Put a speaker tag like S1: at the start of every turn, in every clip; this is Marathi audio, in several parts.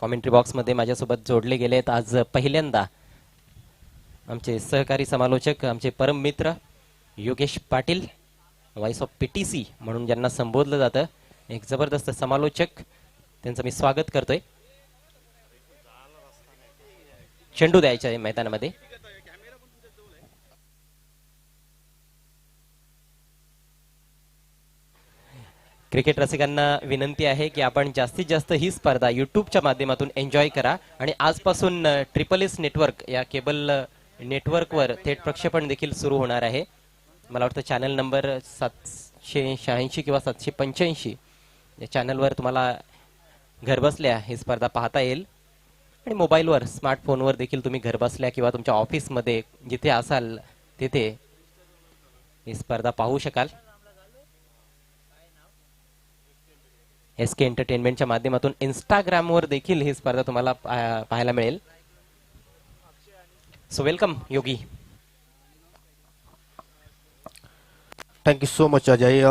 S1: कॉमेंट्री बॉक्समध्ये माझ्यासोबत जोडले गेलेत आज पहिल्यांदा आमचे सहकारी समालोचक, आमचे परम मित्र Yogesh Patil, voice of PTC म्हणून ज्यांना संबोधलं जातं, एक जबरदस्त समालोचक. त्यांचं मी स्वागत करतोय. चेंडू द्यायचा आहे मैदानामध्ये. क्रिकेट रसिकांना विनंती आहे की आपण जास्तीत जास्त ही स्पर्धा यूट्यूबच्या माध्यमातून एन्जॉय करा आणि आजपासून ट्रिपल एस नेटवर्क या केबल नेटवर्कवर थेट प्रक्षेपण देखील सुरू होणार आहे. मला वाटतं चॅनल नंबर 786 किंवा 785 या चॅनलवर तुम्हाला घरबसल्या ही स्पर्धा पाहता येईल आणि मोबाईलवर स्मार्टफोनवर देखील तुम्ही घरबसल्या किंवा तुमच्या ऑफिसमध्ये जिथे असाल तिथे ही स्पर्धा पाहू शकाल. SK एंटरटेनमेंटच्या माध्यमातून इंस्टाग्रामवर देखील ही स्पर्धा तुम्हाला पाहायला मिळेल. So welcome Yogi.
S2: Thank you so much Ajay.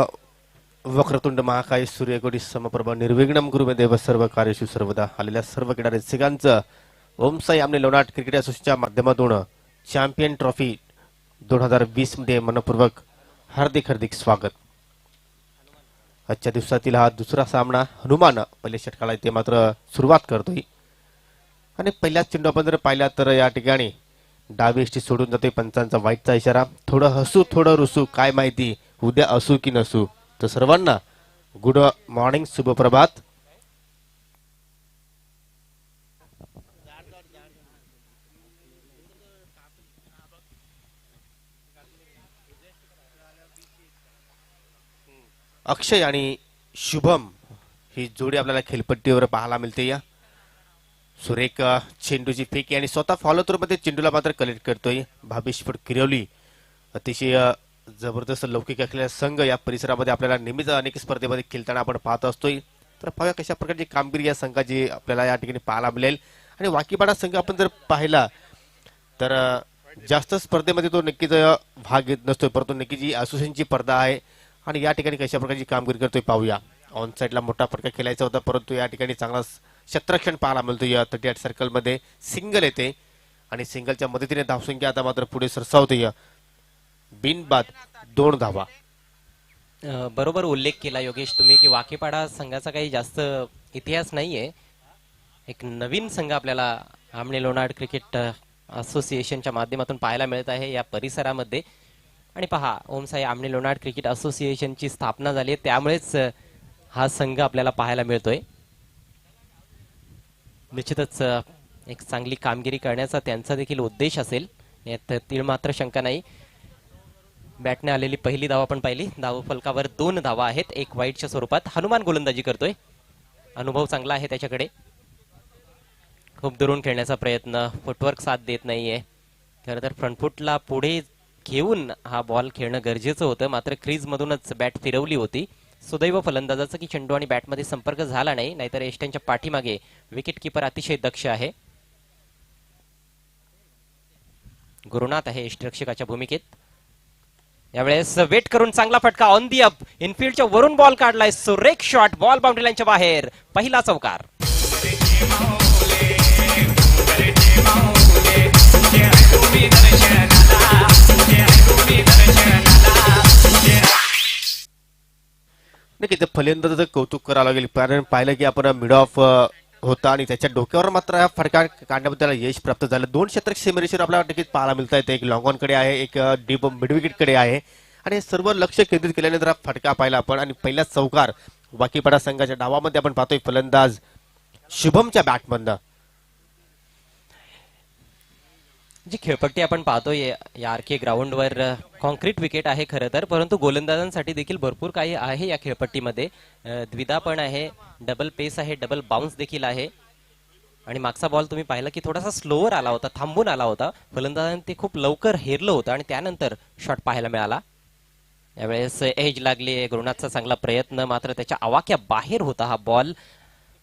S2: वक्रतुंड महाकाय सूर्यकोटी समप्रभा निर्विघ्नम गुरुमेदेव सर्व कार्येषु सर्वदा. आलेल्या सर्व क्रीडा रसिकांचं ओम साई आमने लोणाट क्रिकेट असोसिएशनच्या माध्यमातून चॅम्पियन ट्रॉफी 2020 मध्ये मनपूर्वक हार्दिक स्वागत. आजच्या दिवसातील हा दुसरा सामना हनुमान पहिल्या षटकाला इथे मात्र सुरुवात करतोय आणि पहिल्याच चेंडू आपण जर पाहिला तर या ठिकाणी डावी एष्टी सोडून जाते. पंचांचा वाईटचा इशारा. थोडं हसू थोडं रुसू, काय माहिती उद्या असू की नसू. तर सर्वांना गुड मॉर्निंग, शुभप्रभात. अक्षय आणि शुभम ही जोडी आपल्याला खेळपट्टीवर पाहायला मिळते. या सुरेख चेंडूची फेकी आणि स्वतः फॉलो थ्रो मध्ये चेंडूला मात्र कलेक्ट करतोय भावेश किरवली. अतिशय जबरदस्त लौकिक असलेला संघ या परिसरामध्ये आपल्याला नेहमीच अनेक स्पर्धेमध्ये खेळताना आपण पाहत असतोय. तर पाहूया कशा प्रकारची कामगिरी या संघाची आपल्याला या ठिकाणी पाहायला मिळेल. आणि वाकीपाडा संघ आपण जर पाहिला तर जास्त स्पर्धेमध्ये तो नक्कीच भाग घेत नसतोय, परंतु नक्की जी असोसिएशनची स्पर्धा आहे आणि या ठिकाणी कशा प्रकारची कामगिरी करतोय पाहूया. ऑन साईडला मोठा फटका खेळायचा होता, परंतु या ठिकाणी चांगला क्षेत्ररक्षण पाहायला मिळतो. या 38 सर्कल मध्ये सिंगल येते आणि सिंगलच्या मदतीने धावसंख्या आता मात्र पुढे सरसावते. बिनबाद 2 धावा.
S1: बरोबर उल्लेख केला योगेश तुम्ही की वाकीपाडा संघाचा काही जास्त इतिहास नाहीये. एक नवीन संघ आपल्याला आमने लोणाड क्रिकेट असोसिएशनच्या माध्यमातून पाहायला मिळत आहे या परिसरामध्ये. आणि पहा, ओम साई आमने लोणाड क्रिकेट असोसिएशनची स्थापना झाली आहे, त्यामुळेच हा संघ आपल्याला पाहायला मिळतोय. निश्चितच एक चांगली कामगिरी करण्याचा त्यांचा देखील उद्देश असेल, यात तीळ मात्र शंका नाही. बॅटने आलेली पहिली धाव आपण पाहिली. धाव फलकावर 2 धावा आहेत, एक वाईटच्या स्वरूपात. हनुमान गोलंदाजी करतोय. अनुभव चांगला आहे त्याच्याकडे. खूप दुरून खेळण्याचा प्रयत्न, फुटवर्क साथ देत नाहीये. खरं तर फ्रंटफुटला पुढे घेऊन हा बॉल खेळणं गरजेचं होतं, मात्र क्रीज मधूनच बॅट फिरवली होती. सुदैव फलंदाजाचं की चेंडू आणि बॅटमध्ये संपर्क झाला नाही, नाहीतर एष्ट्यांच्या पाठीमागे विकेट किपर अतिशय दक्ष आहे. गुरुनाथ आहे यष्टिरक्षकाच्या भूमिकेत. यावेळेस वेट करून चांगला फटका ऑन दी अप. इनफिल्डच्या वरून बॉल काढलाय. सुरेख शॉट, बॉल बाउंड्री लाईनच्या बाहेर. पहिला चौकार.
S2: नक्की फलंदाजाचं कौतुक करावं लागेल, कारण पाहिलं की आपण मिड ऑफ होता आणि त्याच्या डोक्यावर मात्र हा फटका काढण्यामध्ये त्याला यश प्राप्त झालं. 2 क्षेत्र सीमेरेषेवर आपल्याला नक्कीच पाहायला मिळत आहेत. एक लॉंग ऑन कडे आहे, एक डीप मिड विकेट कडे आहे आणि सर्व लक्ष केंद्रित केल्यानंतर हा फटका पाहिला आपण. आणि पहिला चौकार वाकीपाडा संघाच्या डावामध्ये आपण पाहतोय फलंदाज शुभमच्या बॅटमधनं.
S1: जी खेळपट्टी आपण पाहतोय या आरके ग्राउंडवर कॉन्क्रीट विकेट आहे खरं तर, परंतु गोलंदाजांसाठी देखील भरपूर काही आहे या खेळपट्टीमध्ये. द्विधा पण आहे, डबल पेस आहे, डबल बाउन्स देखील आहे. आणि मागचा बॉल तुम्ही पाहिला की थोडासा स्लोअर आला होता, थांबून आला होता. फलंदाजांनी ते खूप लवकर हेरलं होतं आणि त्यानंतर शॉट पाहायला मिळाला. यावेळेस एज लागली. गुरुनाथचा चांगला प्रयत्न, मात्र त्याच्या आवाक्या बाहेर होता हा बॉल.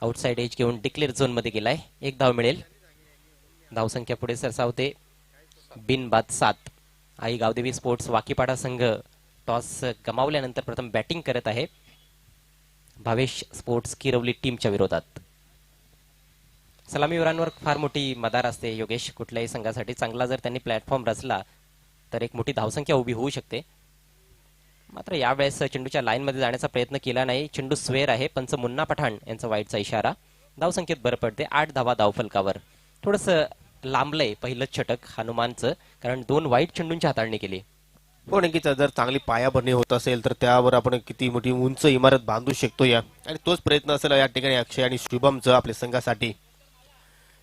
S1: आउटसाइड एज घेऊन डिक्लेअर झोन मध्ये गेलाय. 1 धाव मिळेल. धावसंख्या पुढे सरसावते. बिनबाद 7. आई गावदेवी स्पोर्ट्स वाकीपाडा संघ टॉस गमावल्यानंतर प्रथम बॅटिंग करत आहे. भावेश स्पोर्ट्स किरवली टीमच्या विरोधात. सलामीवीरांवर फार मोठी मदार असते योगेश. कुठल्याही संघासाठी चांगला जर त्यांनी प्लॅटफॉर्म रचला तर एक मोठी धावसंख्या उभी होऊ शकते. मात्र यावेळेस चेंडूच्या लाईनमध्ये जाण्याचा प्रयत्न केला नाही. चेंडू स्वेअर आहे. पंच मुन्ना पठाण यांचा वाईटचा इशारा. धावसंख्येत भर पडते. 8 धावा धावफलकावर. थोडंसं लांबलंय पहिलंच षटक हनुमानचं, कारण 2 वाईट चेंडूंची हाताळणी केली.
S2: हो नक्कीच, जर चांगली पायाभरणी होत असेल तर त्यावर आपण किती मोठी उंच इमारत बांधू शकतो या, आणि तोच प्रयत्न असेल या ठिकाणी अक्षय आणि शुभमचं आपल्या संघासाठी.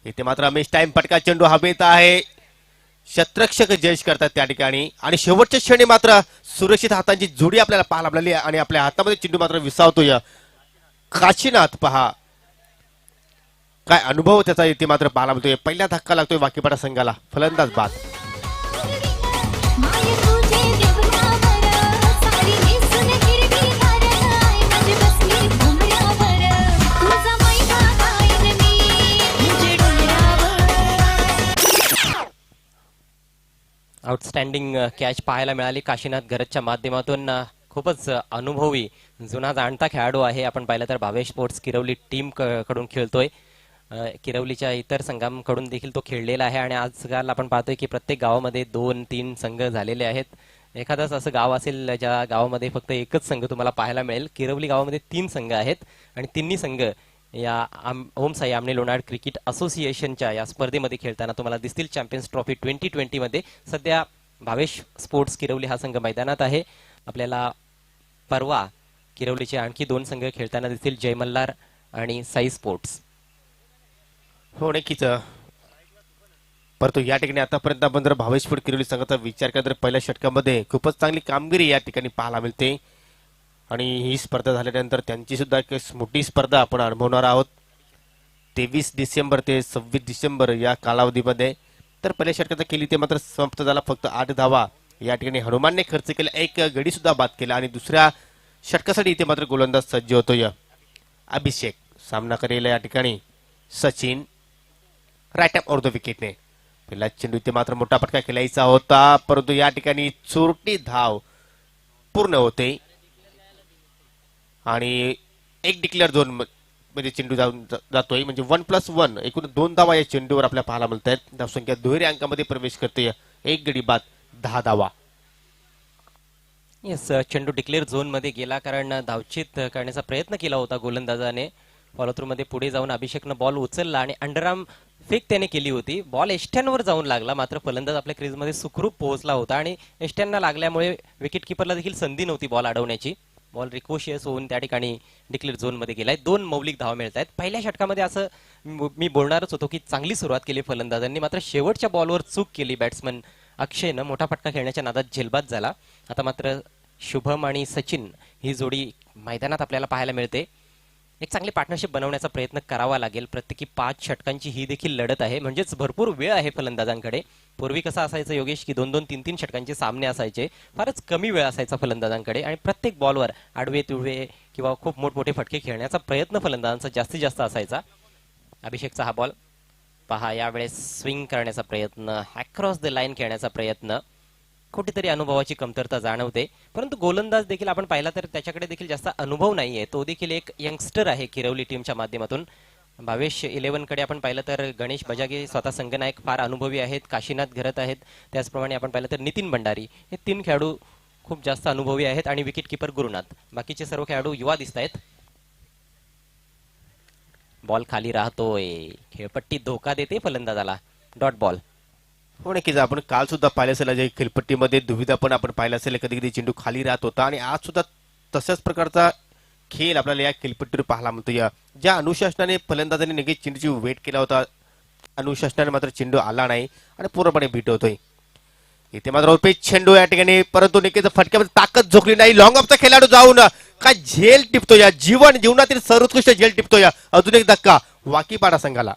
S2: इथे मात्र रमेश टाइम पटका चेंडू हवेत आहे. शतरक्षक जज करतात त्या ठिकाणी, आणि शेवटच्या क्षणी मात्र सुरक्षित हातांची जोडी आपल्याला पाहायला मिळाली आणि आपल्या हातामध्ये चेंडू मात्र विसावतोय. काशीनाथ पहा काय अनुभव त्याचा इथे मात्र पाहायला मिळतोय. पहिला धक्का लागतोय वाकीपाडा संघाला. फलंदाज बाद.
S1: आउटस्टँडिंग कॅच पाहायला मिळाली काशीनाथ गरजच्या माध्यमातून. खूपच अनुभवी जुना जाणता खेळाडू आहे. आपण पाहिलं तर भावेश स्पोर्ट्स किरवली टीम कडून खेळतोय. किरवलीच्या इतर संघांकडून देखील तो खेळलेला आहे, आणि आजकाल आपण पाहतोय की प्रत्येक गावामध्ये 2-3 संघ झालेले आहेत. एखादंच असं गाव असेल ज्या गावामध्ये फक्त एकच संघ तुम्हाला पाहायला मिळेल. किरवली गावामध्ये 3 संघ आहेत, आणि तिन्ही संघ या ओम साई आमने लोणाड क्रिकेट असोसिएशनच्या या स्पर्धेमध्ये खेळताना तुम्हाला दिसतील. चॅम्पियन्स ट्रॉफी 2020 मध्ये सध्या भावेश स्पोर्ट्स किरवली हा संघ मैदानात आहे. आपल्याला परवा किरवलीचे आणखी 2 संघ खेळताना दिसतील, जय मल्हार आणि साई स्पोर्ट्स.
S2: हो नक्कीच, परंतु या ठिकाणी आतापर्यंत आपण जर भावेशपूर किरोली संघाचा विचार केला तर पहिल्या षटकामध्ये खूपच चांगली कामगिरी या ठिकाणी पाहायला मिळते, आणि ही स्पर्धा झाल्यानंतर त्यांची सुद्धा एक मोठी स्पर्धा आपण अनुभवणार आहोत 23 डिसेंबर ते 26 डिसेंबर या कालावधीमध्ये. तर पहिल्या षटकाचा केली ते मात्र समाप्त झाला. फक्त 8 धावा या ठिकाणी हनुमानने खर्च केला. एक गडी सुद्धा बाद केला, आणि दुसऱ्या षटकासाठी इथे मात्र गोलंदाज सज्ज होतोय. अभिषेक सामना करेल या ठिकाणी. Sachin right up of the विकेटने. पहिला चेंडू इथे मात्र मोठा फटका खेळायचा होता, परंतु या ठिकाणी चोरटी धाव पूर्ण होते, आणि एक डिक्लेअर झोन मध्ये चेंडू जातोय. म्हणजे 1+1 एकूण 2 धावा या चेंडूवर आपल्याला पाहायला मिळत आहेत. धावसंख्या दुहेरी अंकामध्ये प्रवेश करते. एक गडी बाद 10 धावा.
S1: येस, चेंडू डिक्लेअर झोन मध्ये गेला, कारण धावचित करण्याचा प्रयत्न केला होता गोलंदाजाने. फॉलोथ्रू मध्ये पुढे जाऊन अभिषेकनं बॉल उचलला आणि अंडरआर्म फेक त्याने केली होती. बॉल एष्ट्यांवर जाऊन लागला, मात्र फलंदाज आपल्या क्रीजमध्ये सुखरूप पोहोचला होता, आणि एष्ट्यांना लागल्यामुळे विकेट किपरला देखील संधी नव्हती बॉल अडवण्याची. बॉल रिकोशियस होऊन त्या ठिकाणी डिक्लेअर झोन मध्ये गेलाय. 2 मौलिक धावा मिळत आहेत. पहिल्या षटकामध्ये असं मी बोलणारच होतो की चांगली सुरुवात केली फलंदाजांनी, मात्र शेवटच्या बॉलवर चूक केली बॅट्समन अक्षयनं. मोठा फटका खेळण्याच्या नादात झेलबाद झाला. आता मात्र शुभम आणि सचिन ही जोडी मैदानात आपल्याला पाहायला मिळते. एक चांगली पार्टनरशिप बनवण्याचा प्रयत्न करावा लागेल. प्रत्येकी 5 षटकांची ही देखील लढत आहे, म्हणजेच भरपूर वेळ आहे फलंदाजांकडे. पूर्वी कसं असायचं योगेश की 2-2, 3-3 षटकांचे सामने असायचे. फारच कमी वेळ असायचा फलंदाजांकडे, आणि प्रत्येक बॉलवर आडवे तुडवे किंवा खूप मोठमोठे फटके खेळण्याचा प्रयत्न फलंदाजांचा जास्तीत जास्त असायचा. अभिषेकचा हा बॉल पहा, यावेळेस स्विंग करण्याचा प्रयत्न, अक्रॉस द लाईन खेळण्याचा प्रयत्न. कुठेतरी अनुभवाची कमतरता जाणवते, परंतु गोलंदाज देखील आपण पाहिला तर त्याच्याकडे देखील जास्त अनुभव नाहीये. तो देखील एक यंगस्टर आहे किरवली टीमच्या माध्यमातून. भावेश 11 कडे आपण पाहिलं तर गणेश बजागे स्वतः संघनायक फार अनुभवी आहेत. काशीनाथ घरत आहेत. त्याचप्रमाणे आपण पाहिलं तर नितीन भंडारी, हे 3 खेळाडू खूप जास्त अनुभवी आहेत, आणि विकेट किपर गुरुनाथ. बाकीचे सर्व खेळाडू युवा दिसत आहेत. बॉल खाली राहतोय. खेळपट्टी धोका देते फलंदाजाला. Dot ball.
S2: हो नक्कीच, आपण काल सुद्धा पाहिलं असेल जे खेळपट्टीमध्ये दुविधा पण आपण पाहिलं असेल. कधी कधी चेंडू खाली राहत होता, आणि आज सुद्धा तशाच प्रकारचा खेळ आपल्याला या खेळपट्टीवर पाहायला मिळतो. या ज्या अनुशासनाने फलंदाजाने नक्कीच चेंडूची वेट केला होता, अनुशासनाने मात्र चेंडू आला नाही आणि पूर्णपणे बीट होतोय. इथे मात्र रुपेश चेंडू या ठिकाणी, परंतु नक्कीच फटक्यामध्ये ताकद झोकली नाही. लॉंग ऑफचा खेळाडू जाऊन काय झेल टिपतो या, जीवनातील सर्वोत्कृष्ट झेल टिपतो या. अजून एक धक्का वाकीपाडा संघाला.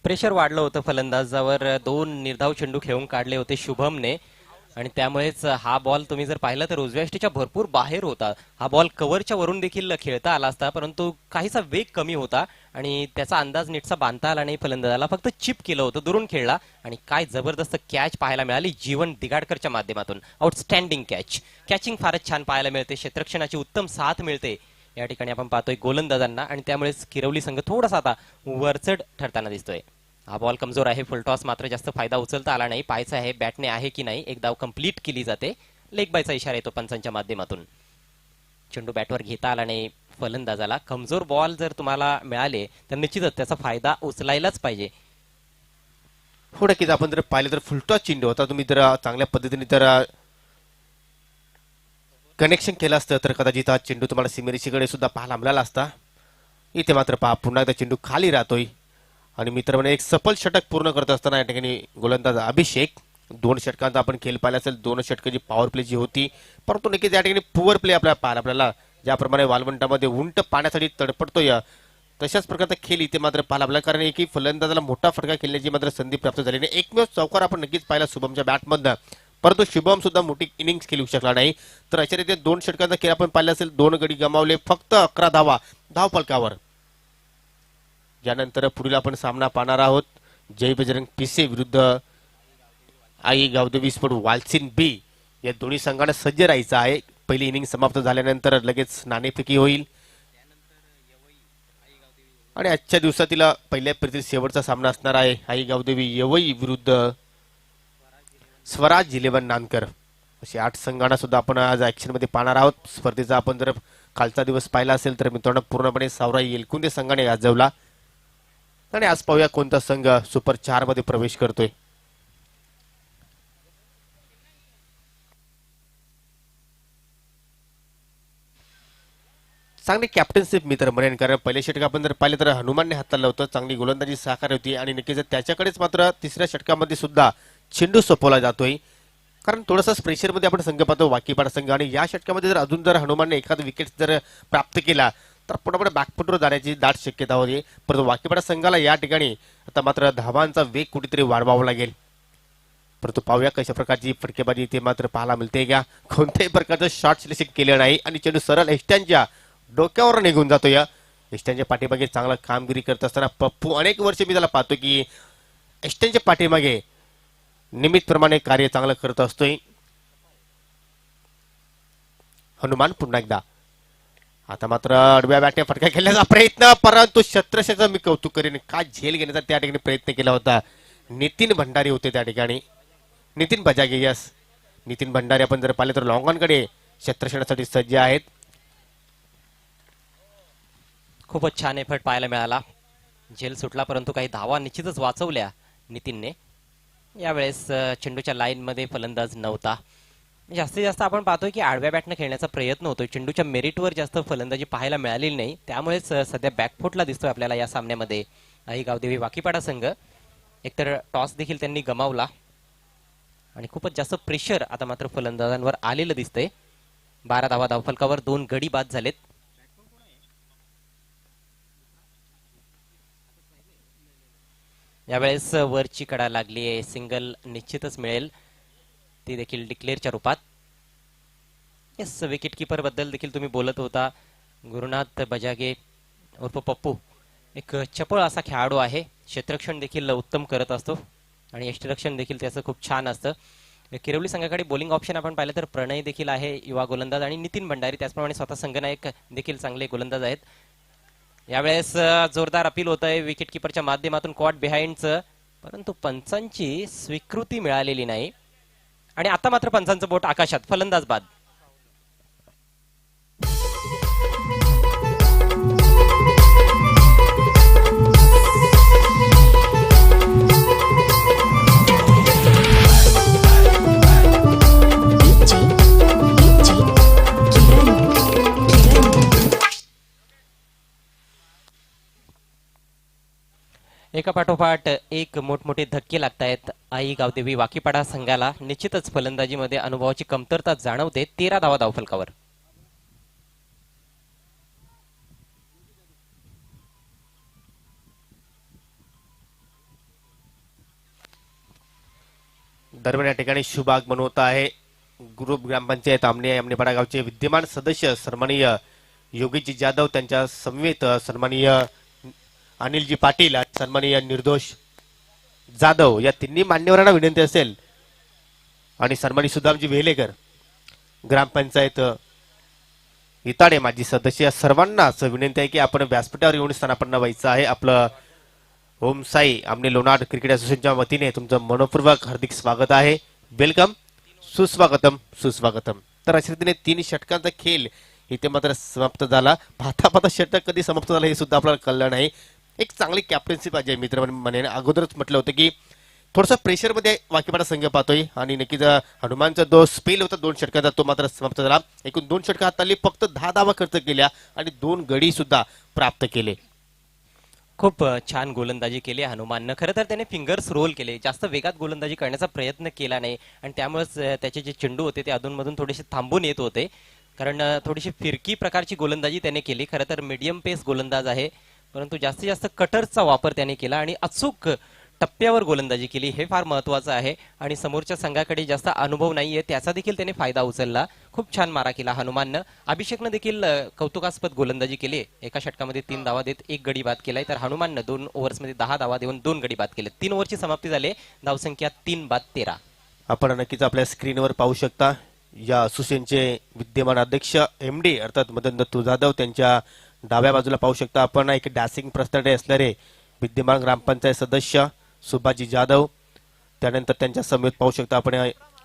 S1: प्रेशर वाढलं होतं फलंदाजावर. 2 निर्धाव चेंडू खेळून काढले होते शुभमने, आणि त्यामुळेच हा बॉल तुम्ही जर पाहिलं तर उजव्या यष्टीच्या भरपूर बाहेर होता. हा बॉल कव्हरच्या वरून देखील खेळता आला असता, परंतु काहीसा वेग कमी होता आणि त्याचा अंदाज नीटसा बांधता आला नाही फलंदाजाला. फक्त चिप केलं होतं, दुरून खेळला आणि काय जबरदस्त कॅच पाहायला मिळाली जीवन दिगाडकरच्या माध्यमातून. Outstanding catch. कॅचिंग फारच छान पाहायला मिळते, क्षेत्ररक्षणाची उत्तम साथ मिळते या ठिकाणी आपण पाहतोय गोलंदाजांना आणि त्यामुळेच किरवली संघ थोडासा आता वरचढ ठरताना दिसतोय. हा बॉल कमजोर आहे, फुलटॉस मात्र जास्त फायदा उचलता आला नाही. पाहायचा आहे बॅटने आहे की नाही. एक धाव कंप्लीट केली जाते. लेग बायचा इशारा येतो पंचांच्या माध्यमातून. चेंडू बॅटवर घेता आला नाही फलंदाजाला. कमजोर बॉल जर तुम्हाला मिळाले तर निश्चितच त्याचा फायदा उचलायलाच पाहिजे.
S2: हो नक्कीच, आपण जर पाहिलं तर फुलटॉस चेंडू होता. तुम्ही जर चांगल्या पद्धतीने तर कनेक्शन केलं असतं तर कदाचित हा चेंडू तुम्हाला सीमेरेषेकडे सुद्धा पाहायला मिळाला असता. इथे मात्र पहा पुन्हा एकदा चेंडू खाली राहतोय आणि मित्र म्हणे एक सफल षटक पूर्ण करत असताना या ठिकाणी गोलंदाज अभिषेक. 2 षटकांचा आपण खेळ पाहिला असेल, 2 षटकाची पॉवर प्ले जी होती, परंतु नक्कीच या ठिकाणी पुअर प्ले आपल्याला ज्याप्रमाणे वालवंटामध्ये उंट पाण्यासाठी तडपडतोय तशाच प्रकारचा खेळ इथे मात्र पाहायला आपल्याला, कारण एकही फलंदाजाला मोठा फटका खेळण्याची मात्र संधी प्राप्त झाली नाही. एकमेव चौकार आपण नक्कीच पाहिला शुभमच्या बॅटमधनं, परंतु शुभम सुद्धा मोठी इनिंग्स खेळू शकला नाही. तर अशा रीती 2 षटकांचा खेळ आपण पाहिला असेल, 2 गडी गमावले, फक्त 11 धावा धावफलकावर. यानंतर पुढील आपण सामना पाहणार आहोत जय बजरंग पिसे विरुद्ध आई गावदेवी स्पोर्ट वालसिन बी. या दोन्ही संघांना सज्ज राहायचं आहे. पहिली इनिंग समाप्त झाल्यानंतर लगेच नाणेफेकी होईल आणि आजच्या दिवसातील पहिल्या फेरीतील शेवटचा सामना असणार आहे आई गावदेवी यवई विरुद्ध स्वराज 11 नानकर. असे 8 संघांना सुद्धा आपण आज ऍक्शन मध्ये पाहणार आहोत. स्पर्धेचा आपण जर कालचा दिवस पाहिला असेल तर मित्रांनो पूर्णपणे सावराई येलकुंदे संघाने गाजवला आणि आज पाहूया कोणता संघ सुपर 4 मध्ये प्रवेश करतोय. चांगली कॅप्टनशिप मित्र म्हणेन, कारण पहिले षटक आपण जर पाहिले तर हनुमानने हाताळलं होतं, चांगली गोलंदाजी सहकार्य होती आणि नक्कीच त्याच्याकडेच मात्र तिसऱ्या षटकामध्ये सुद्धा चेंडू सोपवला जातोय. कारण थोडासा प्रेशरमध्ये आपण संघ पाहतो वाकीपाडा संघ आणि या षटकामध्ये जर अजून जर हनुमानने एखादा विकेट जर प्राप्त केला तर पुढे बॅकफुटवर जाण्याची दाट शक्यता होती. परंतु वाकीपाडा संघाला या ठिकाणी आता मात्र धावांचा वेग कुठेतरी वाढवावा लागेल. परंतु पाहूया कशा प्रकारची फटकेबाजी इथे मात्र पाहायला मिळते का. कोणत्याही प्रकारचं शॉर्ट सिलेक्शन केलं नाही आणि चेंडू सरळ एष्ट्यांच्या डोक्यावर निघून जातो. या एष्ट्यांच्या पाठीमागे चांगला कामगिरी करत असताना पप्पू अनेक वर्ष मी त्याला पाहतो की एष्ट्यांच्या पाठीमागे निमित्तप्रमाणे कार्य चांगलं करत असतोय. हनुमान पुन्हा एकदा आता मात्र आडव्या बॅटने फटका खेळण्याचा प्रयत्न, परंतु शत्रक्षाचं मी कौतुक करेन, काय झेल घेण्याचा त्या ठिकाणी प्रयत्न केला होता. नितीन भंडारी होते त्या ठिकाणी, नितीन बजागे. यस, नितीन भंडारी आपण जर पाहिले तर लॉंगॉनकडे शत्रक्षणासाठी सज्ज आहेत.
S1: खूपच छान एफर्ट पाहायला मिळाला. झेल सुटला परंतु काही धावा निश्चितच वाचवल्या नितीनने. यावेळेस चेंडूच्या लाईन मध्ये फलंदाज नव्हता. जास्तीत जास्त आपण पाहतोय की आडव्या बॅटने खेळण्याचा प्रयत्न होतोय. चेंडूच्या मेरिटवर जास्त फलंदाजी पाहायला मिळालेली नाही, त्यामुळेच सध्या बॅकफुटला दिसतोय आपल्याला या सामन्यामध्ये आई गावदेवी वाकीपाडा संघ. एकतर टॉस देखील त्यांनी गमावला आणि खूपच जास्त प्रेशर आता मात्र फलंदाजांवर आलेलं दिसतंय. 12 धावा धावफलकावर, 2 गडी बाद झालेत. यावेळेस वरची कडा लागली आहे, सिंगल निश्चितच मिळेल, ती देखील डिक्लेअरच्या रूपात. येस, विकेट किपर बद्दल देखील तुम्ही बोलत होता. गुरुनाथ बजागे उर्फ पप्पू एक चपळ असा खेळाडू आहे. क्षेत्ररक्षण देखील उत्तम करत असतो आणि यष्टिरक्षण देखील त्याचं खूप छान असतं. किरवली संघाकडे बॉलिंग ऑप्शन आपण पाहिलं तर प्रणय देखील आहे युवा गोलंदाज आणि नितीन भंडारी, त्याचप्रमाणे स्वतः संघनायक देखील चांगले गोलंदाज आहेत. यावेळेस जोरदार अपील होत आहे विकेट किपरच्या माध्यमातून कॉट बिहाइंडचं, परंतु पंचांची स्वीकृती मिळालेली नाही आणि आता मात्र पंचांचं बोट आकाशात. फलंदाज बाद. एका पाठोपाठ एक मोठमोठे धक्के लागतायत आई गावदेवी वाकीपाडा संघाला. निश्चितच फलंदाजीमध्ये अनुभवाची कमतरता जाणवते. 13 धावा धावफलकावर.
S2: दरम्यान या ठिकाणी शुभ आगमन होत आहे. ग्रुप ग्रामपंचायत आमनेपाडा गावचे विद्यमान सदस्य सन्माननीय योगीजी जाधव, त्यांच्या समवेत सन्माननीय अनिलजी पाटील आणि सन्माननीय निर्दोष जाधव या तिन्ही मान्यवरांना विनंती असेल आणि सन्माननीय सुदामजी वेलेकर ग्रामपंचायत इताडे माजी सदस्य या सर्वांनाच विनंती आहे की आपण व्यासपीठावर येऊन स्थानापन्न व्हायचं आहे. आपलं ओम साई आमने लोणार क्रिकेट असोसिएशनच्या वतीने तुमचं मनपूर्वक हार्दिक स्वागत आहे. वेलकम, सुस्वागतम सुस्वागतम. तर अशा रीतीने 3 षटकांचा खेळ इथे मात्र समाप्त झाला. पाहता षटक कधी समाप्त झाला हे सुद्धा आपल्याला कळलं नाही. एक चांगली कॅप्टन्सी पाहिजे मित्र म्हणेन. अगोदरच म्हटलं होतं की थोडंसं प्रेशरमध्ये वाकीपाडा संघ पाहतोय आणि नक्कीच हनुमानचा जो स्पेल होता 2 षटकांचा तो मात्र समाप्त झाला. एकूण 2 षटक हाताळली, फक्त 10 धावा खर्च केल्या आणि 2 गडी सुद्धा प्राप्त केले.
S1: खूप छान गोलंदाजी केली हनुमाननं. खरं तर त्याने फिंगर्स रोल केले, जास्त वेगात गोलंदाजी करण्याचा प्रयत्न केला नाही आणि त्यामुळेच त्याचे जे चेंडू होते ते अधूनमधून थोडेसे थांबून येत होते. कारण थोडीशी फिरकी प्रकारची गोलंदाजी त्याने केली. खरं तर मीडियम पेस गोलंदाज आहे, परंतु जास्तीत जास्त कटर्सचा वापर त्याने केला आणि अचूक टप्प्यावर गोलंदाजी केली, हे फार महत्वाचं आहे. आणि समोरच्या संघाकडे जास्त अनुभव नाहीये, त्याचा देखील त्याने फायदा उचलला. खूप छान मारा केला हनुमाननं. अभिषेकनं देखील कौतुकास्पद गोलंदाजी केली. एका षटकामध्ये 3 धावा देत 1 गडी बाद केलाय, तर हनुमाननं 2 ओव्हर्समध्ये 10 धावा देऊन 2 गडी बाद केले. 3 ओव्हरची समाप्ती झाली, धावसंख्या 3 बाद 13.
S2: आपण नक्कीच आपल्या स्क्रीनवर पाहू शकता या असोसिएशनचे विद्यमान अध्यक्ष MD अर्थात मदन दत्तू जाधव, त्यांच्या डाव्या बाजूला पाहू शकता आपण एक डॅसिंग पर्सनॅलिटी असणारे विद्यमान ग्रामपंचायत सदस्य सुभाजी जाधव. त्यानंतर त्यांच्या समेत पाहू शकता आपण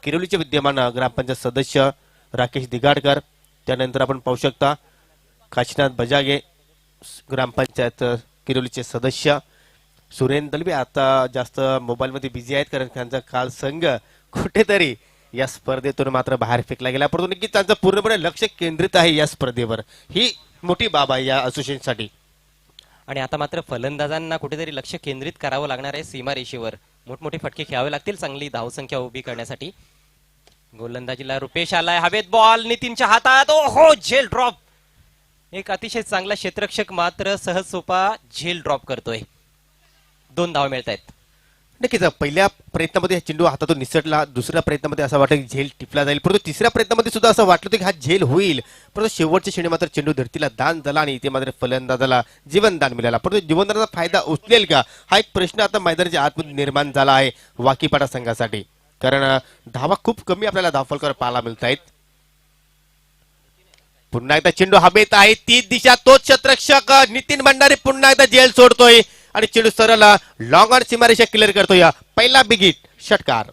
S2: किरोलीचे विद्यमान ग्रामपंचायत सदस्य राकेश दिगाडकर. त्यानंतर आपण पाहू शकता काशीनाथ बजागे ग्रामपंचायत किरोलीचे सदस्य. सुरेंद्र दलबे आता जास्त मोबाईलमध्ये बिझी आहेत, कारण त्यांचा काल संघ कुठेतरी या स्पर्धेतून मात्र बाहेर फेकला गेला. परंतु नक्कीच त्यांचं पूर्णपणे लक्ष केंद्रित आहे या स्पर्धेवर. ही मोठी बाब आहे या असोसिएशनसाठी.
S1: आणि आता मात्र फलंदाजांना कुठेतरी लक्ष केंद्रित करावं लागणार आहे सीमारेषेवर. मोठमोठे फटके खेळावे लागतील चांगली धावसंख्या उभी करण्यासाठी. गोलंदाजीला रुपेश आलाय, हवेत बॉल नितीनच्या हातात, ओहो झेल ड्रॉप. एक अतिशय चांगला क्षेत्ररक्षक मात्र सहज सोपा झेल ड्रॉप करतोय. 2 धावा मिळत आहेत.
S2: नक्कीच पहिल्या प्रयत्नामध्ये चेंडू हातातून निसटला, दुसऱ्या प्रयत्नामध्ये असं वाटलं की झेल टिपला जाईल, परंतु तिसऱ्या प्रयत्नामध्ये सुद्धा असं वाटलं की हा झेल होईल, परंतु शेवटच्या क्षणी मात्र चेंडू धरतीला दान झाला आणि इथे मात्र फलंदाजाला जीवनदान मिळाला. परंतु जीवनदानाचा फायदा उचलेल का हा एक प्रश्न आता मैदानाच्या आतमध्ये निर्माण झाला आहे वाकीपाडा संघासाठी. कारण धावा खूप कमी आपल्याला धावफलकावर पाहायला मिळत आहेत. पुन्हा एकदा चेंडू हवेत आहे, ती दिशा, तोच क्षेत्ररक्षक नितीन भंडारी पुन्हा एकदा झेल सोडतोय आणि चेंडू सरळ लॉंग ऑन सीमारेषा क्लिअर करतोय. पहिला बिग हिट, षटकार.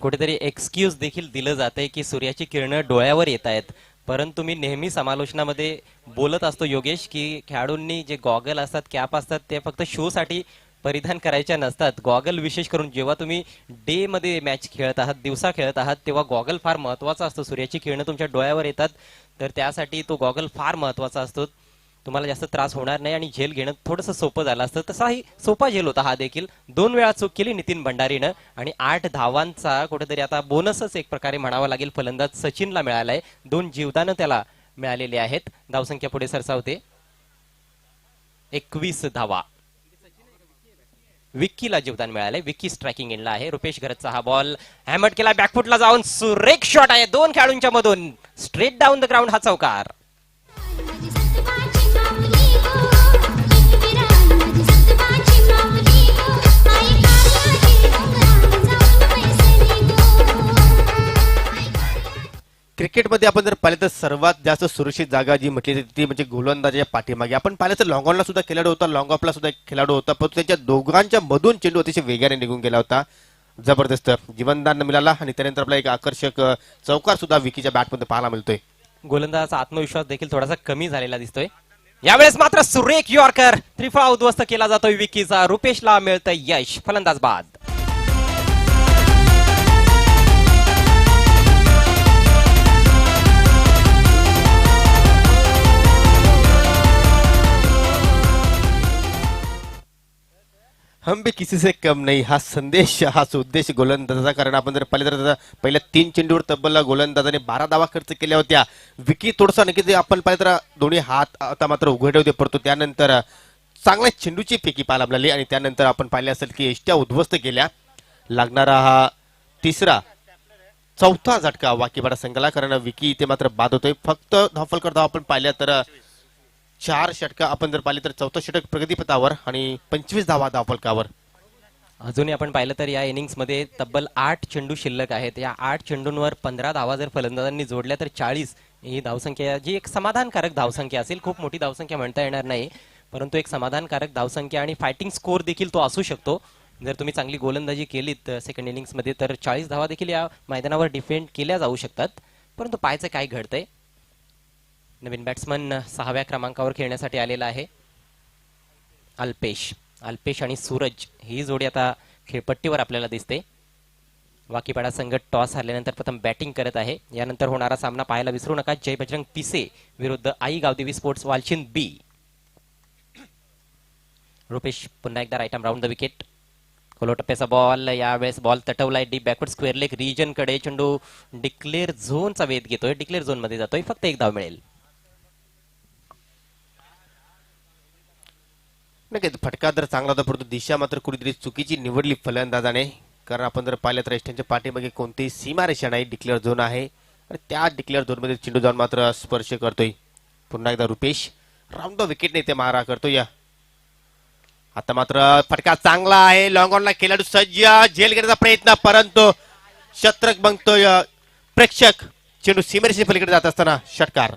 S1: कुठेतरी एक्सक्यूज देखील दिलं जातंय की सूर्याची किरणं डोळ्यावर येत आहेत, परंतु मी नेहमी समालोचनामध्ये बोलत असतो योगेश की खेळाडूंनी जे गॉगल असतात, कॅप असतात, ते फक्त शो साठी परिधान करायच्या नसतात. गॉगल विशेष करून जेव्हा तुम्ही डे मध्ये मॅच खेळत आहात, दिवसा खेळत आहात, तेव्हा गॉगल फार महत्वाचा असतो. सूर्याची किरणं तुमच्या डोळ्यावर येतात, तर त्यासाठी तो गॉगल फार महत्वाचा असतो. तुम्हाला जास्त त्रास होणार नाही आणि झेल घेणं थोडंसं सोपं झालं असतं. तसाही सोपा झेल होता हा देखील. 2 वेळा चूक केली नितीन भंडारीनं आणि 8 धावांचा कुठेतरी आता बोनसच एक प्रकारे म्हणावा लागेल फलंदाज सचिनला मिळालाय. 2 जीवदानं त्याला मिळालेले आहेत. धावसंख्या पुढे सरसावते, 21 धावा. विक्कीला जीवदान मिळालंय, विक्की स्ट्रायकिंग एंडला आहे. रुपेश घरतचा हा बॉल हॅमट केला, बॅकफुटला जाऊन सुरेख शॉट आहे 2 खेळाडूंच्या मधून, स्ट्रेट डाऊन द ग्राउंड हा चौकार.
S2: क्रिकेटमध्ये आपण जर पाहिलं तर सर्वात जास्त सुरक्षित जागा जी म्हटली जाते ती म्हणजे गोलंदाजाच्या पाठीमागे. आपण पाहिलं तर लॉंग ऑनला सुद्धा खेळाडू होता, लॉंग ऑफला सुद्धा खेळाडू होता, परंतु त्यांच्या दोघांच्या मधून चेंडू अतिशय वेगाने निघून गेला होता. जबरदस्त जीवनदान मिळाला आणि त्यानंतर आपला एक आकर्षक चौकार सुद्धा विकीच्या बॅटमध्ये पाहायला मिळतोय.
S1: गोलंदाजाचा आत्मविश्वास देखील थोडासा कमी झालेला दिसतोय. यावेळेस मात्र सुरेख यॉर्कर, त्रिफळा उद्ध्वस्त केला जातोय विकीचा. रुपेशला मिळतंय यश, फलंदाज बाद.
S2: हम हम भी किसी से कम नाही हा संदेश हा उद्देश गोलंदाजाचा. कारण आपण जर पाहिलं तर पहिल्या 3 चेंडूवर तब्बल गोलंदाजाने 12 धावा खर्च केल्या होत्या. विकी थोडसा नक्कीच आपण पाहिलं तर दोन्ही हात आता मात्र उघडे होते, परंतु त्यानंतर चांगल्या चेंडूची फेकी पाहायला मिळाली आणि त्यानंतर आपण पाहिले असेल की एष्ट्या उद्ध्वस्त केल्या. लागणारा हा चौथा झटका वाकीपाडा संघाला, कारण विकी इथे मात्र बाद होतोय. फक्त धावफलकर धाव आपण पाहिल्या तर 4 षटका आपण जर पाहिले तर चौथा षटक प्रगतीपथावर आणि 25 धावा धावफलकावर.
S1: अजूनही आपण पाहिलं तर या इनिंग्समध्ये तब्बल 8 चेंडू शिल्लक आहेत. या 8 चेंडूंवर 15 धावा जर फलंदाजांनी जोडल्या तर 40 ही धावसंख्या, जी एक समाधानकारक धावसंख्या असेल. खूप मोठी धावसंख्या म्हणता येणार नाही, परंतु एक समाधानकारक धावसंख्या आणि फायटिंग स्कोर देखील तो असू शकतो. जर तुम्ही चांगली गोलंदाजी केलीत सेकंड इनिंग्समध्ये तर 40 धावा देखील या मैदानावर डिफेंड केल्या जाऊ शकतात. परंतु पाहायचं काय घडतंय. नवीन बॅट्समन 6व्या क्रमांकावर खेळण्यासाठी आलेला आहे अल्पेश आणि सूरज ही जोडी आता खेळपट्टीवर आपल्याला दिसते. वाकीपाडा संघ टॉस हरल्यानंतर प्रथम बॅटिंग करत आहे. यानंतर होणारा सामना पाहायला विसरू नका. जय बजरंग पिसे विरुद्ध आई गावदेवी स्पोर्ट्स वालचिन बी. रुपेश पुन्हा एकदा right arm round the wicket. खोलो टप्प्याचा बॉल, यावेळेस बॉल तटवलाय deep backward square leg region कडे. चेंडू डिक्लेअर झोनचा वेध घेतोय, डिक्लेअर झोन मध्ये जातोय. फक्त एक धाव मिळेल.
S2: नक्कीच फटका तर चांगला होता, परंतु दिशा मात्र कुठेतरी चुकीची निवडली फलंदाजाने. कारण आपण जर पाहिलं तर एष्ट्यांच्या पाठीमागे कोणतीही सीमारेषा नाही, डिक्लेअर झोन आहे आणि त्या डिक्लेअर झोन मध्ये चेंडू जाऊन मात्र स्पर्श करतोय. पुन्हा एकदा रुपेश राऊंड द विकेट ने ते मारा करतोय. आता मात्र फटका चांगला आहे. लॉंग ऑनला खेळाडू सज्ज, झेल घेण्याचा प्रयत्न, परंतु शतक बंगतोय प्रेक्षक. चेंडू सीमेरेषे पलीकडे जात असताना षटकार.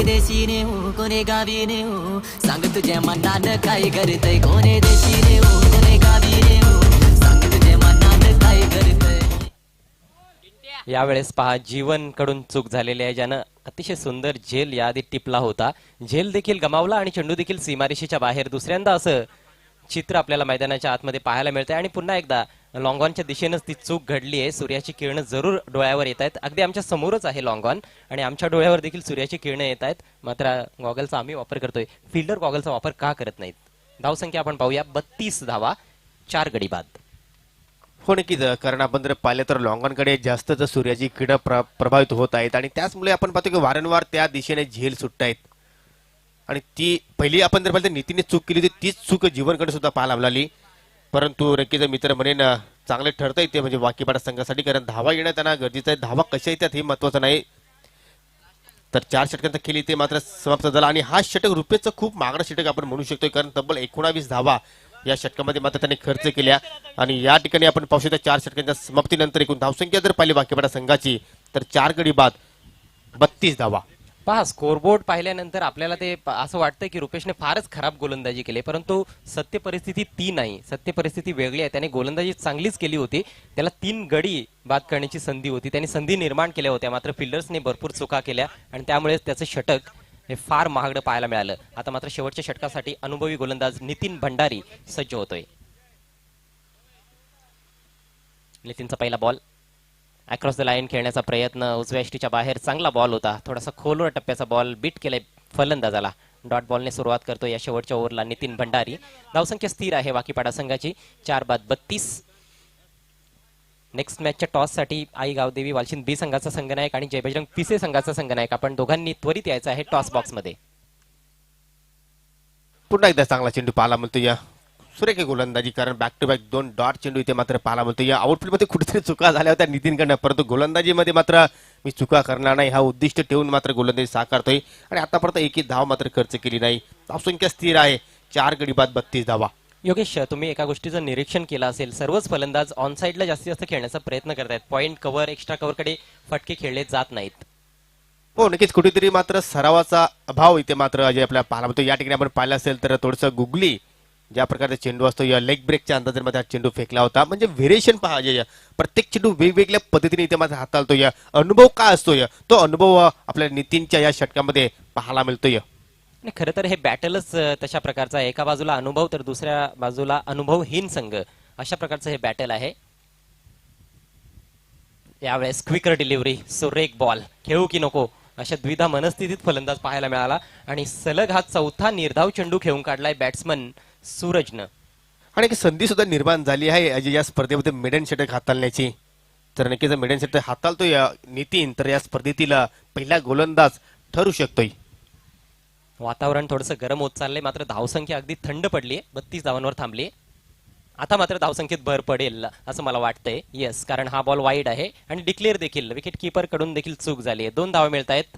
S3: देशीने हो कोणे गावीने हो सांग तुझ्या मनानं काय करतय. कोणे देशीने हो कोणे गावीने हो सांग तुझ्या मनानं काय करतय.
S1: यावेळेस पहा जीवन कडून चूक झालेली आहे, ज्यानं अतिशय सुंदर झेल याआधी टिपला होता. झेल देखील गमावला आणि चेंडू देखील सीमारेषेच्या बाहेर. दुसऱ्यांदा असं चित्र आपल्याला मैदानाच्या आतमध्ये पाहायला मिळतंय आणि पुन्हा एकदा लॉंग ऑनच्या दिशेनंच ती चूक घडली आहे. सूर्याची किरणं जरूर डोळ्यावर येत आहेत. अगदी आमच्या समोरच आहे लॉंग ऑन आणि आमच्या डोळ्यावर देखील सूर्याची किरणं येत आहेत. मात्र गॉगलचा आम्ही वापर करतोय, फिल्डर गॉगलचा वापर का करत नाहीत. धावसंख्या आपण पाहूया 32 धावा, 4 गडी बाद.
S2: हो नक्कीच, कारण आपण जर पाहिलं तर लॉंगॉनकडे जास्तच सूर्याची किरणं प्रभावित होत आहेत आणि त्याचमुळे आपण पाहतो की वारंवार त्या दिशेने झेल सुटत आहेत. आणि ती पहिली आपण जर पाहिलं तर नितीने चूक केली होती, तीच चूक जीवनकडे सुद्धा पाहायला मिळाली. परंतु नक्कीच मित्र म्हणेन चांगले ठरता येते म्हणजे वाकीपाडा संघासाठी, कारण धावा येणं त्यांना गरजेचं आहे. धावा कशा येतात हे महत्वाचं नाही. तर 4 षटकांचा खेळ ते मात्र समाप्त झाला आणि हा षटक रुपयेचं खूप मागणं षटक आपण म्हणू शकतो, कारण तब्बल 19 धावा या षटकामध्ये मात्र त्यांनी खर्च केल्या. आणि या ठिकाणी आपण पाहू शकतो 4 षटकांच्या समाप्तीनंतर एकूण धावसंख्या जर पाहिली वाकीपाडा संघाची तर 4 गडी बाद 32 धावा.
S1: पहा स्कोरबोर्ड पाहिल्यानंतर आपल्याला ते असं वाटतं की रुपेशने फारच खराब गोलंदाजी केली, परंतु सत्य परिस्थिती ती नाही. सत्य परिस्थिती वेगळी आहे. त्याने गोलंदाजी चांगलीच केली होती. त्याला 3 गडी बाद करण्याची संधी होती, त्यांनी संधी निर्माण केल्या होत्या. मात्र फिल्डर्सने भरपूर चुका केल्या आणि त्यामुळेच त्याचं षटक हे फार महागडं पाहायला मिळालं. आता मात्र शेवटच्या षटकासाठी अनुभवी गोलंदाज नितीन भंडारी सज्ज होतोय. नितीनचा पहिला बॉल अक्रॉस द लाईन खेळण्याचा प्रयत्न, उजव्या यष्टीच्या बाहेर चांगला बॉल होता. थोडासा खोलवर टप्प्याचा बॉल बीट केलाय फलंदाजाला. डॉट बॉलने सुरुवात करतो या शेवटच्या ओव्हरला नितीन भंडारी. धावसंख्या स्थिर आहे वाकीपाडा संघाची 4 बाद 32. नेक्स्ट मॅचच्या टॉस साठी आई गावदेवी वालचिन बी संघाचा संघनायक आणि जयबजरंग पिसे संघाचा संघनायक आपण दोघांनी त्वरित यायचं आहे टॉस बॉक्स मध्ये.
S2: पुन्हा एकदा चांगला चेंडू पाहायला मिळतो या सुरेख गोलंदाजी, कारण बॅक टू बॅक 2 डॉट चेंडू इथे मात्र पाहायला मिळतो. या आउटफील्ड मध्ये कुठेतरी चुका झाल्या होत्या नितीनकडनं, परंतु गोलंदाजीमध्ये मात्र मी चुका करणार नाही हा उद्दिष्ट ठेवून मात्र गोलंदाजी साकारतोय आणि आतापर्यंत एकही धाव मात्र खर्च केली नाही. धावसंख्या स्थिर आहे 4 गडी बाद 32 धावा.
S1: योगेश, तुम्ही एका गोष्टीचं निरीक्षण केलं असेल, सर्वच फलंदाज ऑन साइडला जास्तीत जास्त खेळण्याचा प्रयत्न करतायत. पॉइंट कव्हर, एक्स्ट्रा कव्हर कडे फटके खेळले जात नाहीत.
S2: हो नक्कीच, कुठेतरी मात्र सरावाचा अभाव इथे मात्र जे आपल्याला पाहायला मिळतो. या ठिकाणी आपण पाहिलं असेल तर थोडंसं गुगली ज्या प्रकारचा चेंडू असतो या लेग ब्रेकच्या अंदाजामध्ये हा चेंडू फेकला होता. म्हणजे व्हेरिएशन पहा, जे प्रत्येक चेंडू वेगवेगळ्या पद्धतीने इथे मात्र हाताळतो. या अनुभव काय असतो तो अनुभव आपल्या नितीनच्या या षटकामध्ये पाहायला मिळतोय.
S1: आणि खरं तर हे बॅटलच तशा प्रकारचं आहे. एका बाजूला अनुभव तर दुसऱ्या बाजूला अनुभवहीन संघ, अशा प्रकारचं हे बॅटल आहे. यावेळेस क्विकर डिलिव्हरी, सुरेख बॉल, खेळू की नको अशा द्विधा मनस्थितीत फलंदाज पाहायला मिळाला आणि सलग हा चौथा निर्धाव चेंडू खेळून काढलाय बॅट्समन सूरजनं.
S2: आणि एक संधी सुद्धा निर्माण झाली आहे अजय या स्पर्धेमध्ये मिडन षटक हाताळण्याची. तर नक्कीच मिडन षटक हाताळतोय नितीन तर या स्पर्धेतील पहिला गोलंदाज ठरू शकतोय.
S1: वातावरण थोडंसं गरम होत चाललंय, मात्र धावसंख्या अगदी थंड पडली आहे, 32 धावांवर थांबली. आता मात्र धावसंख्येत भर पडेल असं मला वाटतंय. येस, कारण हा बॉल वाईड आहे आणि डिक्लेअर देखील विकेट किपर कडून देखील चूक झाली आहे. 2 धावा मिळत आहेत,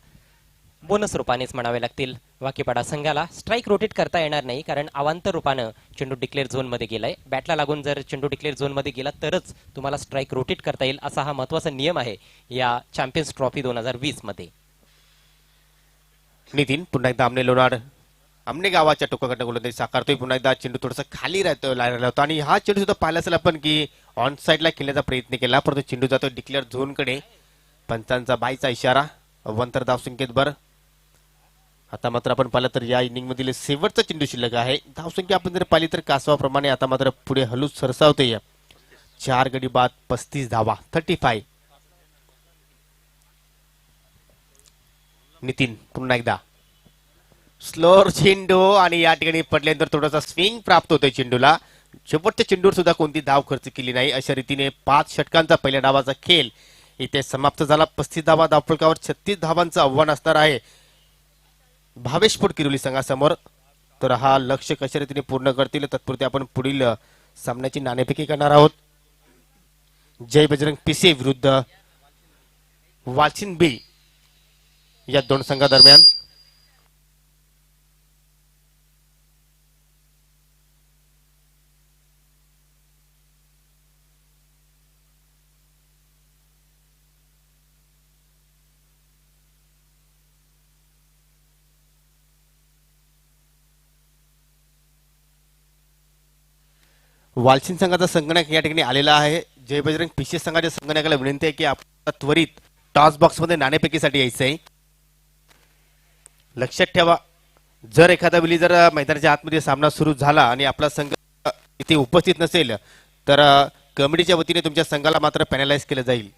S1: बोनस रूपानेच म्हणावे लागतील. वाकीपाडा संघाला स्ट्राईक रोटेट करता येणार नाही, कारण अवांतर रूपानं चेंडू डिक्लेअर झोनमध्ये गेलाय. बॅटला लागून जर चेंडू डिक्लेअर झोनमध्ये गेला तरच तुम्हाला स्ट्राईक रोटेट करता येईल, असा हा महत्वाचा नियम आहे या चॅम्पियन्स ट्रॉफी 2020 मध्ये.
S2: नितीन पुन्हा एकदा आमने लोणाड आमने गावाच्या टोकाकडनं गोलंदाजी साकारतोय. पुन्हा एकदा चेंडू थोडासा खाली राहिला होता आणि हा चेंडू सुद्धा पाहिला असेल आपण की ऑन साईडला खेळण्याचा प्रयत्न केला, परंतु चेंडू जातो डिक्लेअर झोनकडे. पंचांचा बाईचा इशारा, अव्वंतर धावसंख्येत भर. आता मात्र आपण पाहिलं तर या इनिंग मधील शेवटचा चेंडू शिल्लक आहे. धावसंख्या आपण जर पाहिली तर कासवाप्रमाणे आता मात्र पुढे हलूच सरसावते. 4 गडी बाद 35 धावा 35. नितीन पुन्हा एकदा स्लोअर चेंडू आणि या ठिकाणी पडल्यानंतर थोडासा स्विंग प्राप्त होतोय चेंडूला. शेवटच्या चेंडूवर सुद्धा कोणती धाव खर्च केली नाही. अशा रीतीने 5 षटकांचा पहिल्या डावाचा खेळ इथे समाप्त झाला. 35 धावा धावफलकावर 36 धावांचं आव्हान असणार आहे भावेश फूड किरोली संघासमोर. तर हा लक्ष्य कशा रीतीने पूर्ण करतील तत्पुरते आपण पुढील सामन्याची नाणेफेकी करणार आहोत. जय बजरंग पिसे विरुद्ध वालचिन बी या दोन संघादरम्यान. वालचिन संघाचा संगणक या ठिकाणी आलेला आहे. जय बजरंग पिसे संघाच्या संगणकाला विनंती आहे की आपण त्वरित टॉस बॉक्स मध्ये नाणेफेकीसाठी यायचं आहे. लक्षात ठेवा, जर एखादा वेळी जर मैदानाच्या आतमध्ये सामना सुरू झाला आणि आपला संघ इथे उपस्थित नसेल तर कमिटीच्या वतीने तुमच्या संघाला मात्र पॅनलाइज केलं जाईल.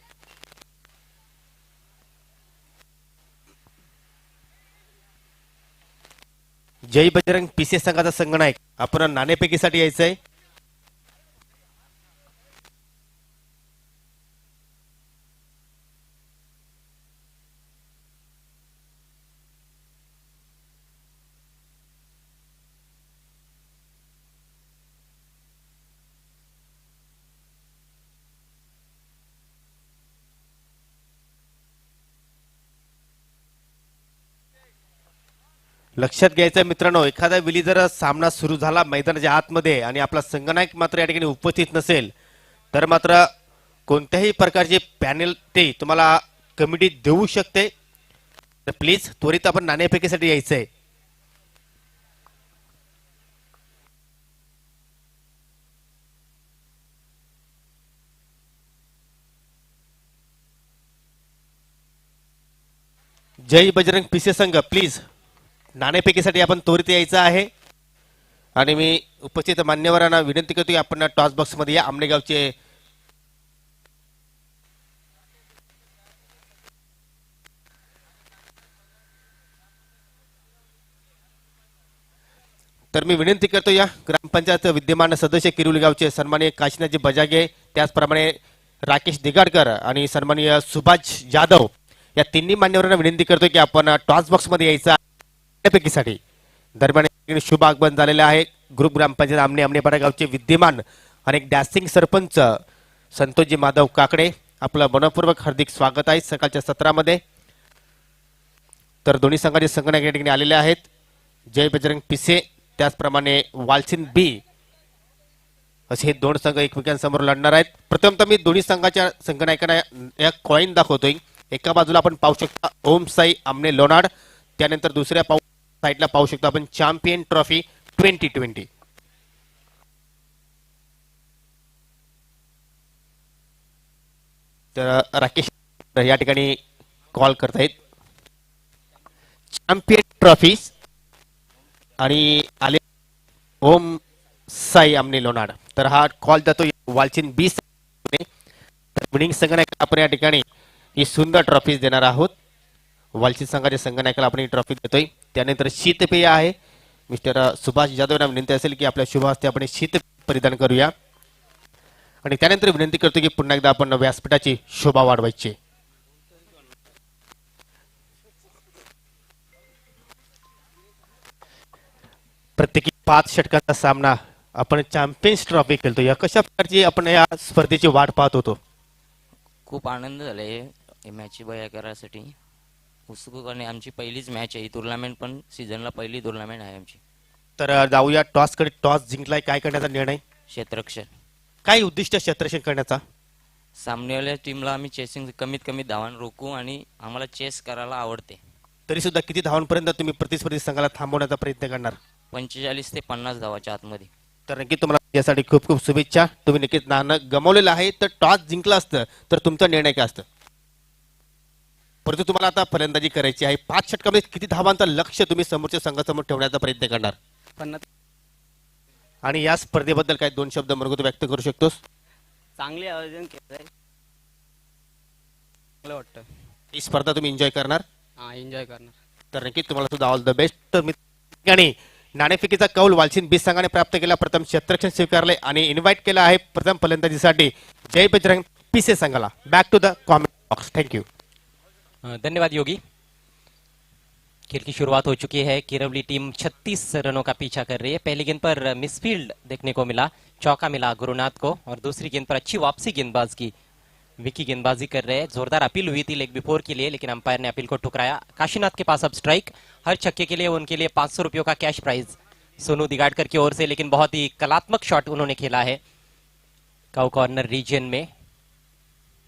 S2: जय बजरंग पिसे संघाचा संगणक आपण नाणेफेकीसाठी यायचं आहे. लक्षात घ्यायचं मित्रांनो, एखादा वेळी जर सामना सुरू झाला मैदानाच्या आतमध्ये आणि आपला संगणक मात्र या ठिकाणी उपस्थित नसेल तर मात्र कोणत्याही प्रकारचे पॅनल्टी तुम्हाला कमिटी देऊ शकते. तर प्लीज त्वरित आपण नाणेफेकीसाठी यायचंय. जय बजरंग पिसे संघ प्लीज नाणेफेकीसाठी आपण त्वरित यायचं आहे. आणि मी उपस्थित मान्यवरांना विनंती करतो की आपण टॉस बॉक्स मध्ये या. आमनेगावचे तर मी विनंती करतो या ग्रामपंचायत विद्यमान सदस्य किरुली गावचे सन्माननीय काशीनाथजी बजागे, त्याचप्रमाणे राकेश दिगाडकर आणि सन्माननीय सुभाष जाधव या तिन्ही मान्यवरांना विनंती करतो की आपण टॉस बॉक्स मध्ये यायचं पैकीसाठी. दरम्यान शुभ आगमन झालेले आहे. ग्रुप ग्रामपंचायत आमनेपाडा गावचे विद्यमान आणि एक डॅसिंग सरपंच संतोषजी माधव काकडे, आपलं मनपूर्वक हार्दिक स्वागत आहे सकाळच्या सत्रामध्ये. तर दोन्ही संघाचे संगणक या ठिकाणी आलेले आहेत. जय बजरंग पिसे त्याचप्रमाणे वालचिन बी असे हे दोन संघ एकमेकांसमोर लढणार आहेत. प्रथमतः मी दोन्ही संघाच्या संगणकांना या कॉइन दाखवतोय. एका बाजूला आपण पाहू शकता ओम साई आमने लोणाड, त्यानंतर दुसऱ्या साईडला पाहू शकतो आपण चॅम्पियन ट्रॉफी 2020. तर राकेश या ठिकाणी कॉल करतायत चॅम्पियन ट्रॉफी आणि आले ओम साई आमने लोणाड. तर हा कॉल जातो वालचिन बी. विनिंग संघाला आपण या ठिकाणी ही सुंदर ट्रॉफी देणार आहोत. वालची संघाच्या संघनायकाला आपण ही ट्रॉफी देतोय. त्यानंतर शीतपेय आहे. मिस्टर सुभाष जाधव यांना विनंती असेल की आपल्या शुभ हस्ते आपण शीत परिधान करूया. आणि त्यानंतर विनंती करतो की पुन्हा एकदा आपण व्यासपीठाची शोभा वाढवायची. प्रत्येकी 5 षटकांचा सामना आपण चॅम्पियन्स ट्रॉफी खेळतो. या कशा प्रकारची आपण या स्पर्धेची वाट पाहत होतो?
S4: खूप आनंद झालाय या मॅच बया करायसाठी. उत्सुक आणि आमची पहिलीच मॅच आहे ही टुर्नामेंट, पण सीझनला पहिली टुर्नामेंट आहे आमची.
S2: तर जाऊया टॉसकडे. टॉस जिंकलाय, काय करण्याचा निर्णय?
S4: क्षेत्ररक्षण.
S2: काय उद्दिष्ट क्षेत्ररक्षण करण्याचा?
S4: सामनेवाल्या टीमला आम्ही चेसिंग कमीत कमी धावान रोखू आणि आम्हाला चेस करायला आवडते.
S2: तरी सुद्धा किती धावांपर्यंत तुम्ही प्रतिस्पर्धी संघाला थांबवण्याचा प्रयत्न करणार?
S4: 45 ते 50 धावाच्या आतमध्ये.
S2: तर नक्की तुम्हाला यासाठी खूप खूप शुभेच्छा. तुम्ही नक्कीच नाणं गमावलेलं आहे. तर टॉस जिंकलं असतं तर तुमचा निर्णय काय असतं? परंतु तुम्हाला आता फलंदाजी करायची आहे. 5 षटकामध्ये किती धावांचं लक्ष तुम्ही समोरच्या संघासमोर ठेवण्याचा प्रयत्न करणार?
S5: 50.
S2: आणि या स्पर्धेबद्दल काय 2 शब्द मरगूत व्यक्त करू शकतोस?
S5: चांगले आयोजन केलंय, चांगलं वाटतं.
S2: ही स्पर्धा तुम्ही एन्जॉय करणार?
S5: हा, एन्जॉय करणार.
S2: तर नक्कीच तुम्हाला सुद्धा ऑल द बेस्ट. तर मित्रांनी नाणेफेकीचा कौल वालचीन 20 संघाने प्राप्त केला. प्रथम क्षेत्ररक्षण स्वीकारले आणि इन्व्हाइट केलं आहे प्रथम फलंदाजीसाठी जय बजरंग पीसे संघाला. Back to the comment box. Thank you.
S1: धन्यवाद योगी. खेल की शुरुआत हो चुकी है. किरवली टीम 36 रनों का पीछा कर रही है. पहली गेंद पर मिसफील्ड देखने को मिला, चौका मिला गुरुनाथ को, और दूसरी गेंद पर अच्छी वापसी गेंदबाज की. विकी गेंदबाजी कर रहे हैं. जोरदार अपील हुई थी लेग बिफोर के लिए, लेकिन अंपायर ने अपील को ठुकराया. काशीनाथ के पास अब स्ट्राइक. हर छक्के के लिए उनके लिए 500 रुपयों का कैश प्राइज सोनू दिगाड़कर की ओर से, लेकिन बहुत ही कलात्मक शॉट उन्होंने खेला है काउ कॉर्नर रीजन में.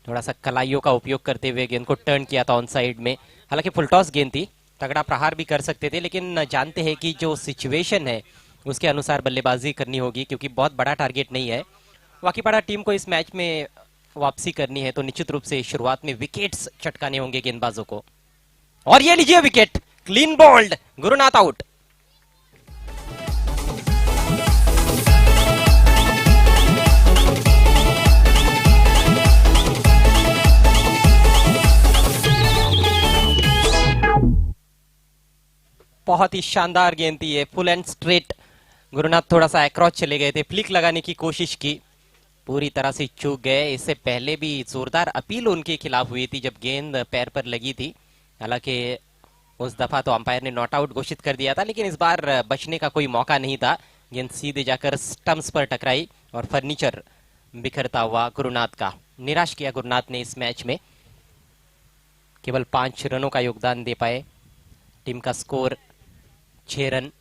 S1: थोड़ा सा कलाइयों का उपयोग करते हुए गेंद को टर्न किया था ऑन साइड में. हालांकि फुल टॉस गेंद थी, तगड़ा प्रहार भी कर सकते थे, लेकिन जानते हैं कि जो सिचुएशन है उसके अनुसार बल्लेबाजी करनी होगी, क्योंकि बहुत बड़ा टारगेट नहीं है. वाकीपाड़ा टीम को इस मैच में वापसी करनी है तो निश्चित रूप से शुरुआत में विकेट्स चटकाने होंगे गेंदबाजों को. और ये लीजिए wicket, clean bowled, Gurunath out. बहुत ही शानदार गेंद थी ये, फुल एंड स्ट्रेट. गुरुनाथ थोड़ा सा अक्रॉस चले गए थे, फ्लिक लगाने की कोशिश की, पूरी तरह से चूक गए. इससे पहले भी जोरदार अपील उनके खिलाफ हुई थी जब गेंद पैर पर लगी थी. हालांकि उस दफा तो अंपायर ने नॉट आउट घोषित कर दिया था, लेकिन इस बार बचने का कोई मौका नहीं था. गेंद सीधे जाकर स्टंप्स पर टकराई और फर्नीचर बिखरता हुआ गुरुनाथ का. निराश किया गुरुनाथ ने इस मैच में. केवल 5 रनों का योगदान दे पाए. टीम का स्कोर 6 रन.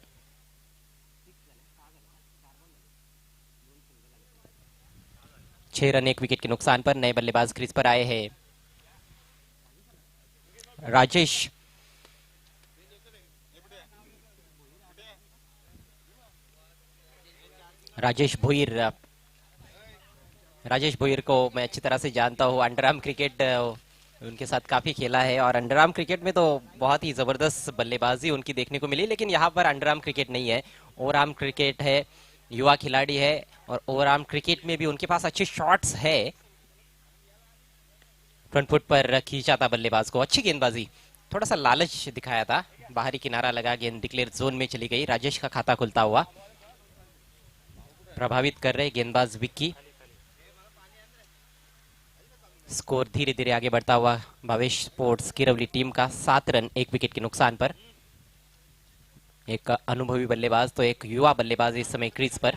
S1: छह रन 1 विकेट के नुकसान पर. नए बल्लेबाज क्रीज पर आए हैं. राजेश भोईर. राजेश भोईर को मैं अच्छी तरह से जानता हूँ. अंडरआर्म क्रिकेट उनके साथ काफी खेला है, और अंडरआर्म क्रिकेट में तो बहुत ही जबरदस्त बल्लेबाजी उनकी देखने को मिली. लेकिन यहाँ पर अंडरआर्म क्रिकेट नहीं है, ओवरआर्म क्रिकेट है. युवा खिलाड़ी है और ओवरआर्म क्रिकेट में भी उनके पास अच्छे शॉट्स है. फ्रंट फुट पर खींचा था बल्लेबाज को. अच्छी गेंदबाजी, थोड़ा सा लालच दिखाया था. बाहरी किनारा लगा, गेंद डिक्लेयर जोन में चली गई. राजेश का खाता खुलता हुआ. प्रभावित कर रहे गेंदबाज विक्की. स्कोर धीरे धीरे आगे बढ़ता हुआ भावेश स्पोर्ट्स किरवली टीम का 7 रन 1 विकेट के नुकसान पर. एक अनुभवी बल्लेबाज तो एक युवा बल्लेबाज इस समय क्रीज पर.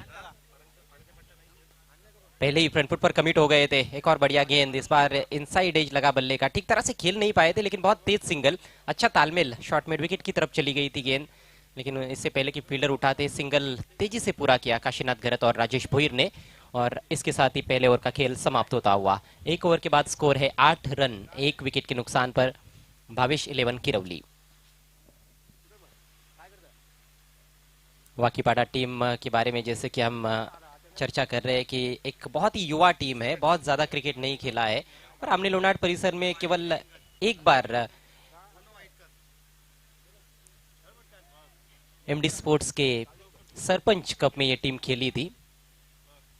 S1: पहले ही फ्रंट फुट पर कमिट हो गए थे. एक और बढ़िया गेंद, इस बार इनसाइड एज लगा बल्ले का. ठीक तरह से खेल नहीं पाए थे, लेकिन बहुत तेज सिंगल, अच्छा तालमेल. शॉर्ट मिड विकेट की तरफ चली गई थी गेंद, लेकिन इससे पहले कि फील्डर उठाते सिंगल तेजी से पूरा किया काशीनाथ गरत और राजेश भोईर ने. और इसके साथ ही पहले ओवर का खेल समाप्त होता हुआ. एक ओवर के बाद स्कोर है 8 रन 1 विकेट के नुकसान पर. भावेश 11 किरवली. वाकीपाड़ा टीम के बारे में जैसे कि हम चर्चा कर रहे हैं कि एक बहुत ही युवा टीम है, बहुत ज्यादा क्रिकेट नहीं खेला है, और आमने लोनाट परिसर में केवल एक बार एमडी स्पोर्ट्स के सरपंच कप में ये टीम खेली थी.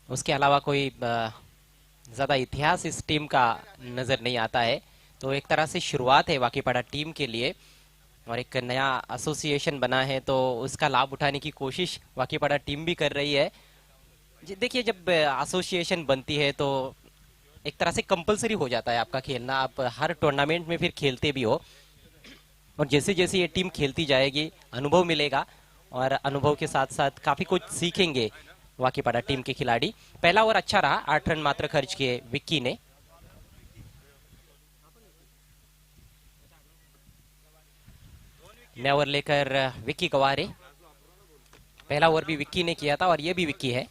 S1: उसके अलावा कोई ज्यादा इतिहास इस टीम का नजर नहीं आता है. तो एक तरह से शुरुआत है वाकीपाड़ा टीम के लिए और एक नया एसोसिएशन बना है तो उसका लाभ उठाने की कोशिश वाकीपाड़ा टीम भी कर रही है। देखिए जब एसोसिएशन बनती है तो एक तरह से कंपलसरी हो जाता है आपका खेलना, आप हर टूर्नामेंट में फिर खेलते भी हो और जैसे जैसे ये टीम खेलती जाएगी अनुभव मिलेगा और अनुभव के साथ साथ काफी कुछ सीखेंगे वाकीपाड़ा टीम के खिलाड़ी। पहला ओवर अच्छा रहा, 8 रन मात्र खर्च किए विक्की ने। नया ओवर लेकर विक्की गवारे, पहला ओवर भी विक्की ने किया था और ये भी विक्की है।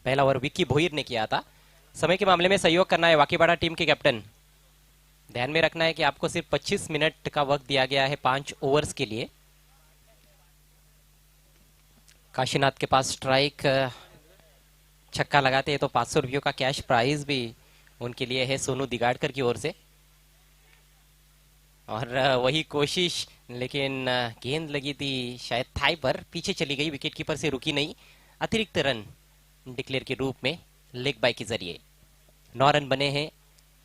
S1: पहला ओवर विक्की भोईर ने किया था। समय के मामले में सहयोग करना है वाकीपाड़ा टीम के कैप्टन। ध्यान में रखना है कि आपको सिर्फ 25 मिनट का वक्त दिया गया है 5 ओवर्स के लिए। काशीनाथ के पास स्ट्राइक, छक्का लगाते हैं तो 500 रुपयों का कैश प्राइज भी उनके लिए है सोनू दिगाड़कर की ओर से। और वही कोशिश, लेकिन गेंद लगी थी शायद थाई पर, पीछे चली गई, विकेट कीपर से रुकी नहीं। अतिरिक्त रन डिक्लेयर के रूप में लेग बाय के जरिए 9 रन बने हैं,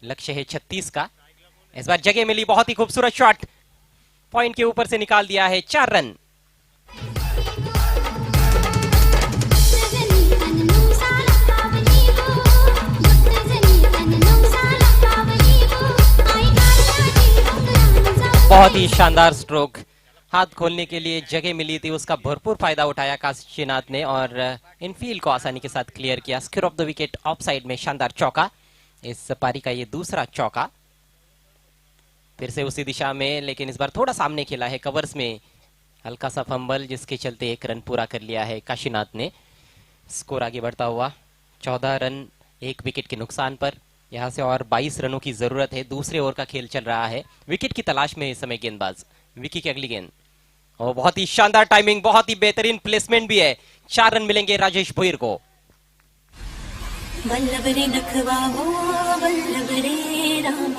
S1: लक्ष्य है 36 का। इस बार जगह मिली, बहुत ही खूबसूरत शॉट, पॉइंट के ऊपर से निकाल दिया है, 4 रन। बहुत ही शानदार स्ट्रोक, हाथ खोलने के लिए जगह मिली थी, उसका भरपूर फायदा उठाया काशीनाथ ने और इनफील्ड को आसानी के साथ क्लियर किया। Square of the wicket off side में शानदार चौका, इस पारी का ये दूसरा चौका। फिर से उसी दिशा में, लेकिन इस बार थोड़ा सामने खेला है, कवर्स में हल्का सा फंबल, जिसके चलते 1 रन पूरा कर लिया है काशीनाथ ने। स्कोर आगे बढ़ता हुआ 14 रन 1 विकेट के नुकसान पर। यहां से और 22 रनों की जरूरत है, दूसरे ओवर का खेल चल रहा है, विकेट की तलाश में इस समय गेंदबाज। विकी की अगली गेंद और बहुत ही शानदार टाइमिंग, बहुत ही बेहतरीन प्लेसमेंट भी है। 4 रन मिलेंगे राजेश भोईर को।
S6: वल्लभ रे नखवा हो वल्लभ रे राम।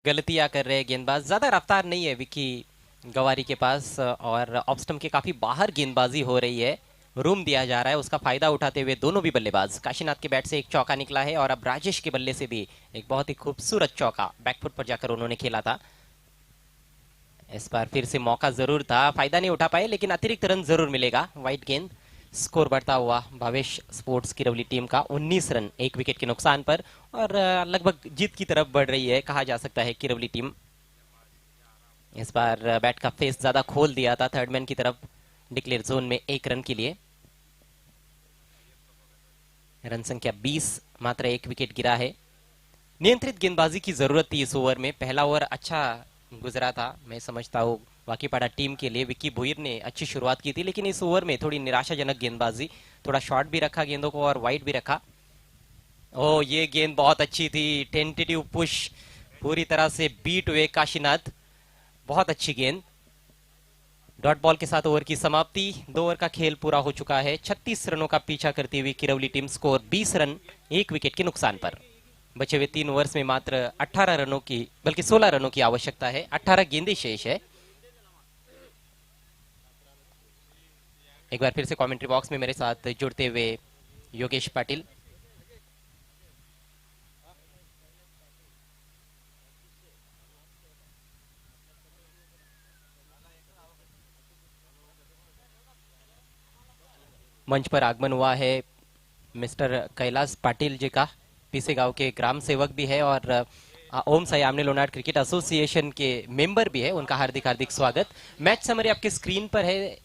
S1: गलतियां कर रहे हैं गेंदबाज, ज्यादा रफ्तार नहीं है विकी गवारी के पास और ऑफ स्टंप के काफी बाहर गेंदबाजी हो रही है, रूम दिया जा रहा है, उसका फायदा उठाते हुए दोनों भी बल्लेबाज। काशीनाथ के बैट से एक चौका निकला है और अब राजेश के बल्ले से भी एक बहुत ही खूबसूरत चौका बैकफुट पर जाकर उन्होंने खेला था। इस बार फिर से मौका जरूर था, फायदा नहीं उठा पाए, लेकिन अतिरिक्त रन जरूर मिलेगा। वाइट गेंद, स्कोर बढ़ता हुआ भावेश स्पोर्ट्स किरवली टीम का 19 रन 1 विकेट के नुकसान पर और लगभग जीत की तरफ बढ़ रही है, कहा जा सकता है किरवली टीम। इस बार बैट का फेस ज्यादा खोल दिया था थर्ड मैन की तरफ, डिक्लेयर जोन में 1 रन के लिए। रन संख्या 20, मात्र 1 विकेट गिरा है। नियंत्रित गेंदबाजी की जरूरत थी इस ओवर में। पहला ओवर अच्छा गुजरा था, मैं समझता हूँ वाकीपाड़ा टीम के लिए। विक्की भोईर ने अच्छी शुरुआत की थी, लेकिन इस ओवर में थोड़ी निराशाजनक गेंदबाजी, थोड़ा शॉर्ट भी रखा गेंदों को और वाइड भी रखा। ओ ये गेंद बहुत अच्छी थी, टेंटेटिव पुश, पूरी तरह से बीट हुए काशीनाथ, बहुत अच्छी गेंद। डॉट बॉल के साथ ओवर की समाप्ति, 2 ओवर का खेल पूरा हो चुका है। 36 रनों का पीछा करती हुई किरवली टीम, स्कोर 20 रन 1 विकेट के नुकसान पर। बचे हुए 3 ओवर्स में मात्र 18 रनों की, बल्कि 16 रनों की आवश्यकता है। 18 गेंदें शेष है। एक बार फिर से कमेंट्री बॉक्स में मेरे साथ जुड़ते हुए योगेश पाटिल। मंच पर आगमन हुआ है मिस्टर कैलाश पाटिल जी का, पीसे गांव के ग्राम सेवक भी है और ओम साई आमने लोनाड क्रिकेट एसोसिएशन के मेंबर भी है, उनका हार्दिक हार्दिक स्वागत। मैच समरी आपके स्क्रीन पर है,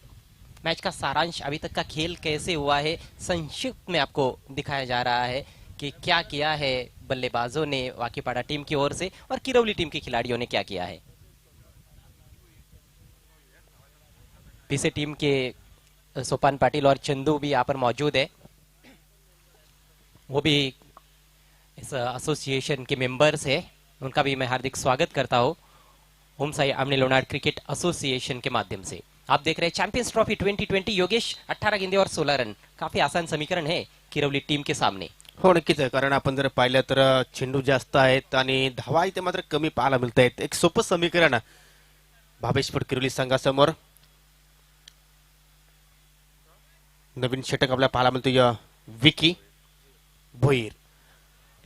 S1: मैच का सारांश, अभी तक का खेल कैसे हुआ है संक्षिप्त में आपको दिखाया जा रहा है कि क्या किया है बल्लेबाजों ने वाकीपाड़ा टीम की ओर से और किरवली टीम के खिलाड़ियों ने क्या किया है। पीसे टीम के सोपान पाटिल और चंदू भी यहाँ पर मौजूद है, वो भी इस एसोसिएशन के मेंबर्स है, उनका भी मैं हार्दिक स्वागत करता हूँ ओम साई आमने लोनाड क्रिकेट एसोसिएशन के माध्यम से। आप देख रहे हैं चैंपियंस ट्रॉफी 2020। योगेश 18 गेंदे और 16 रन, काफी आसान समीकरण है किरवली टीम के सामने।
S2: हो नक्कीच आहे, कारण आपण जर पाहिलं तर चेंडू जास्त आहेत आणि धावा इथे मात्र कमी पाहायला मिळत आहेत. एक सोपं समीकरण भावेश फडकिरोली संघासमोर. नवीन षटक आपल्याला पाहायला मिळतोय विकी भोईर.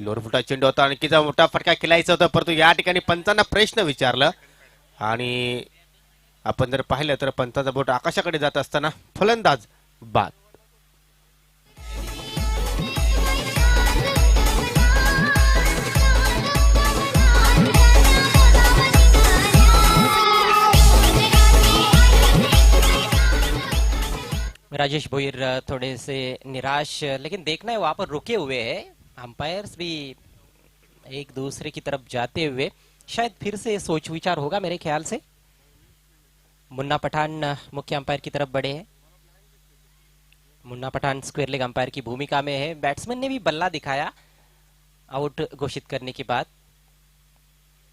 S2: लोअर फुटा चेंडू होता आणि किती मोठा फटका खेळायचा होता, परंतु या ठिकाणी पंचांना प्रश्न विचारला आणि आपण जर पाहिलं तर पंचाचा बोट आकाशाकडे जात असताना फलंदाज बाद.
S1: राजेश भोईर थोड़े से निराश, लेकिन देखना है वहां पर रुके हुए हैं अंपायर्स भी एक दूसरे की तरफ जाते हुए. शायद फिर से सोच विचार होगा मेरे ख्याल से. मुन्ना पठान मुख्य अंपायर की तरफ बढ़े हैं. Munna Pathan square leg umpire की भूमिका में है. बैट्समैन ने भी बल्ला दिखाया आउट घोषित करने के बाद.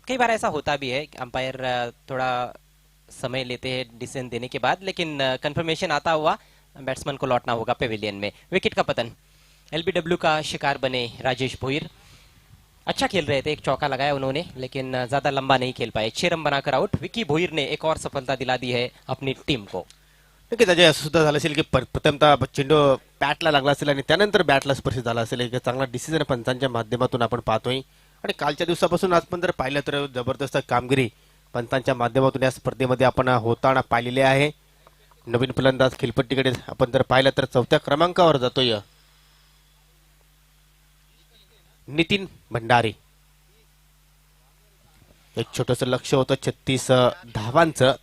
S1: कई बार ऐसा होता भी है अंपायर थोड़ा समय लेते हैं डिसीजन देने के बाद, लेकिन कंफर्मेशन आता हुआ बैट्समैन को लौटना होगा पेविलियन में. विकेट का पतन. एलबीडब्ल्यू का शिकार बने राजेश भोईर. अच्छा खेल रहे थे, एक चौका लगाया उन्होंने, लेकिन ज्यादा लंबा नहीं खेल पाए. 6 रन बनाकर आउट. विकी भोईर ने एक और सफलता दिला दी है अपनी टीम को.
S2: नक्कीच अजय, असं सुद्धा झालं असेल की प्रथमतः चेंडू बॅटला लागला असेल आणि त्यानंतर बॅटला स्पर्श झाला असेल. एक चांगला डिसिजन पंचांच्या माध्यमातून आपण पाहतोय आणि कालच्या दिवसापासून आज पण जर पाहिलं तर जबरदस्त कामगिरी पंचांच्या माध्यमातून या स्पर्धेमध्ये आपण होताना पाहिलेले आहे. नवीन फलंदाज खेळपट्टीकडे आपण जर पाहिलं तर 4थ्या क्रमांकावर जातोय नितीन भंडारी. एक छोटस लक्ष होतं 36 धावांचं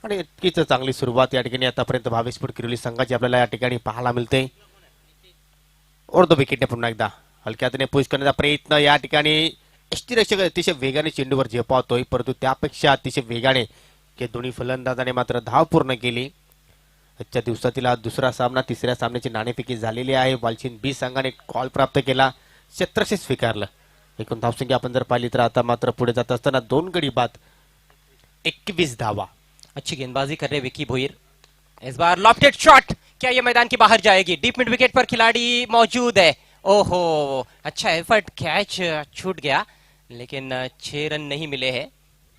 S2: आणि इतकीच चांगली सुरुवात या ठिकाणी आतापर्यंत भावेश फडकिरोली संघाची आपल्याला या ठिकाणी पाहायला मिळते. अर्ध विकेटने पुन्हा एकदा हलक्यातने पुश करण्याचा प्रयत्न. या ठिकाणी यष्टीरक्षक अतिशय वेगाने चेंडूवर झेपावतोय, परंतु त्यापेक्षा अतिशय वेगाने हे दोन्ही फलंदाजाने मात्र धाव पूर्ण केली. आजच्या दिवसातील हा दुसरा सामना. तिसऱ्या सामन्याची नाणेफेकी झालेली आहे. वालचीन बी संघाने कॉल प्राप्त केला, 1700 स्वीकारलं. एकूण धावसंख्या आपण जर पाहिली तर आता मात्र पुढे जात असताना 2 गडी बाद 21 धावा.
S1: अच्छी गेंदबाजी कर रहे विकी भोईर. इस बार लॉफ्टेड शॉट, क्या ये मैदान के बाहर जाएगी? डीप मिड विकेट पर खिलाड़ी मौजूद है. ओहो, अच्छा एफर्ट, कैच छूट गया, लेकिन 6 रन नहीं मिले हैं.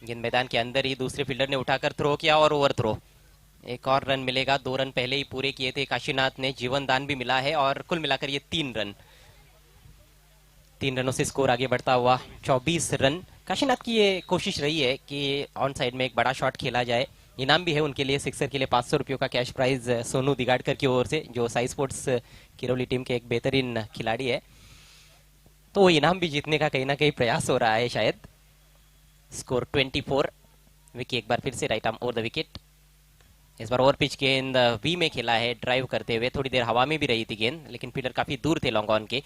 S1: गेंद मैदान के अंदर ही दूसरे फील्डर ने उठाकर थ्रो किया और ओवर थ्रो. एक और रन मिलेगा. 2 रन पहले ही पूरे किए थे काशीनाथ ने. जीवन दान भी मिला है और कुल मिलाकर ये 3 रन. 3 रनों से स्कोर आगे बढ़ता हुआ 24 रन. काशीनाथ की ये कोशिश रही है कि ऑन साइड में एक बड़ा शॉट खेला जाए. इनाम भी है उनके लिए, सिक्सर के लिए 500 रुपयों का कैश प्राइज सोनू दिगाड़कर की ओर से, जो साई स्पोर्ट्स किरौली टीम के एक बेहतरीन खिलाड़ी है. तो वो इनाम भी जीतने का कहीं ना कहीं प्रयास हो रहा है शायद. स्कोर 24. विकी एक बार फिर से right arm over the wicket. इस बार ओवर पिच गेंद वी में खेला है ड्राइव करते हुए. थोड़ी देर हवा में भी रही थी गेंद, लेकिन फील्डर काफी दूर थे लॉन्ग ऑन के.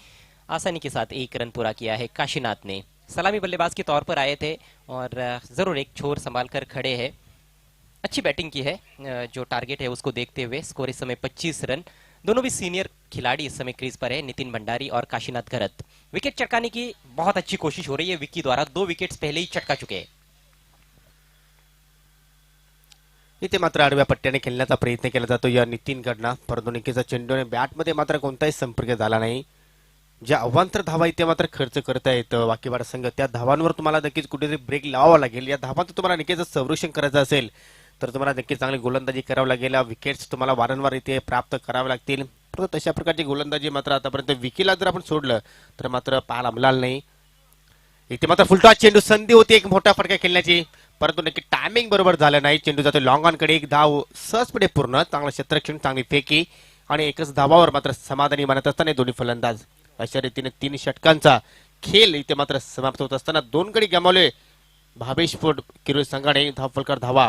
S1: आसानी के साथ 1 रन पूरा किया है काशीनाथ ने. सलामी बल्लेबाज के तौर पर आए थे और जरूर एक छोर संभाल कर खड़े हैं. अच्छी बैटिंग की है, जो टारगेट है उसको देखते हुए. स्कोर इस समय 25 रन. दोनों भी सीनियर खिलाड़ी इस समय क्रीज पर है, नितिन भंडारी और काशीनाथ घरत. विकेट चटकाने की बहुत अच्छी कोशिश हो रही है विक्की द्वारा. 2 विकेट्स पहले ही चटका चुके हैं.
S2: इथे मात्र आडव्या पट्ट्याने खेळण्याचा प्रयत्न केला जातो या नितीनकडनं, परंतु निकीचा चेंडूने बॅटमध्ये मात्र कोणताही संपर्क झाला नाही. ज्या अवांतर धावा इथे मात्र खर्च करता येतं वाकीवाडा संघ, त्या धावांवर तुम्हाला नक्कीच कुठेतरी ब्रेक लावावा लागेल. या धावांचं तुम्हाला नक्कीच संरक्षण करायचं असेल तर तुम्हाला नक्कीच चांगली गोलंदाजी करावी लागेल. विकेट्स तुम्हाला वारंवार इथे प्राप्त करावे लागतील. परंतु तशा प्रकारची गोलंदाजी मात्र आतापर्यंत विकीला जर आपण सोडलं तर मात्र पाहायला मिळालं नाही. इथे मात्र फुलटॉस चेंडू, संधी होती एक मोठा फटका खेळण्याची, परंतु नक्की टायमिंग बरोबर झालं नाही. चेंडू जातो लॉंग ऑन कडे. एक धाव सहजपणे पूर्ण. चांगलं क्षेत्ररक्षण, चांगली फेकी आणि एकच धावावर मात्र समाधानी मानत असताना दोन्ही फलंदाज. अशा रीतीने 3 षटकांचा खेळ इथे मात्र समाप्त होत असताना 2 गडी गमावले भावेश किरोली संघाने. धावफलकार धावा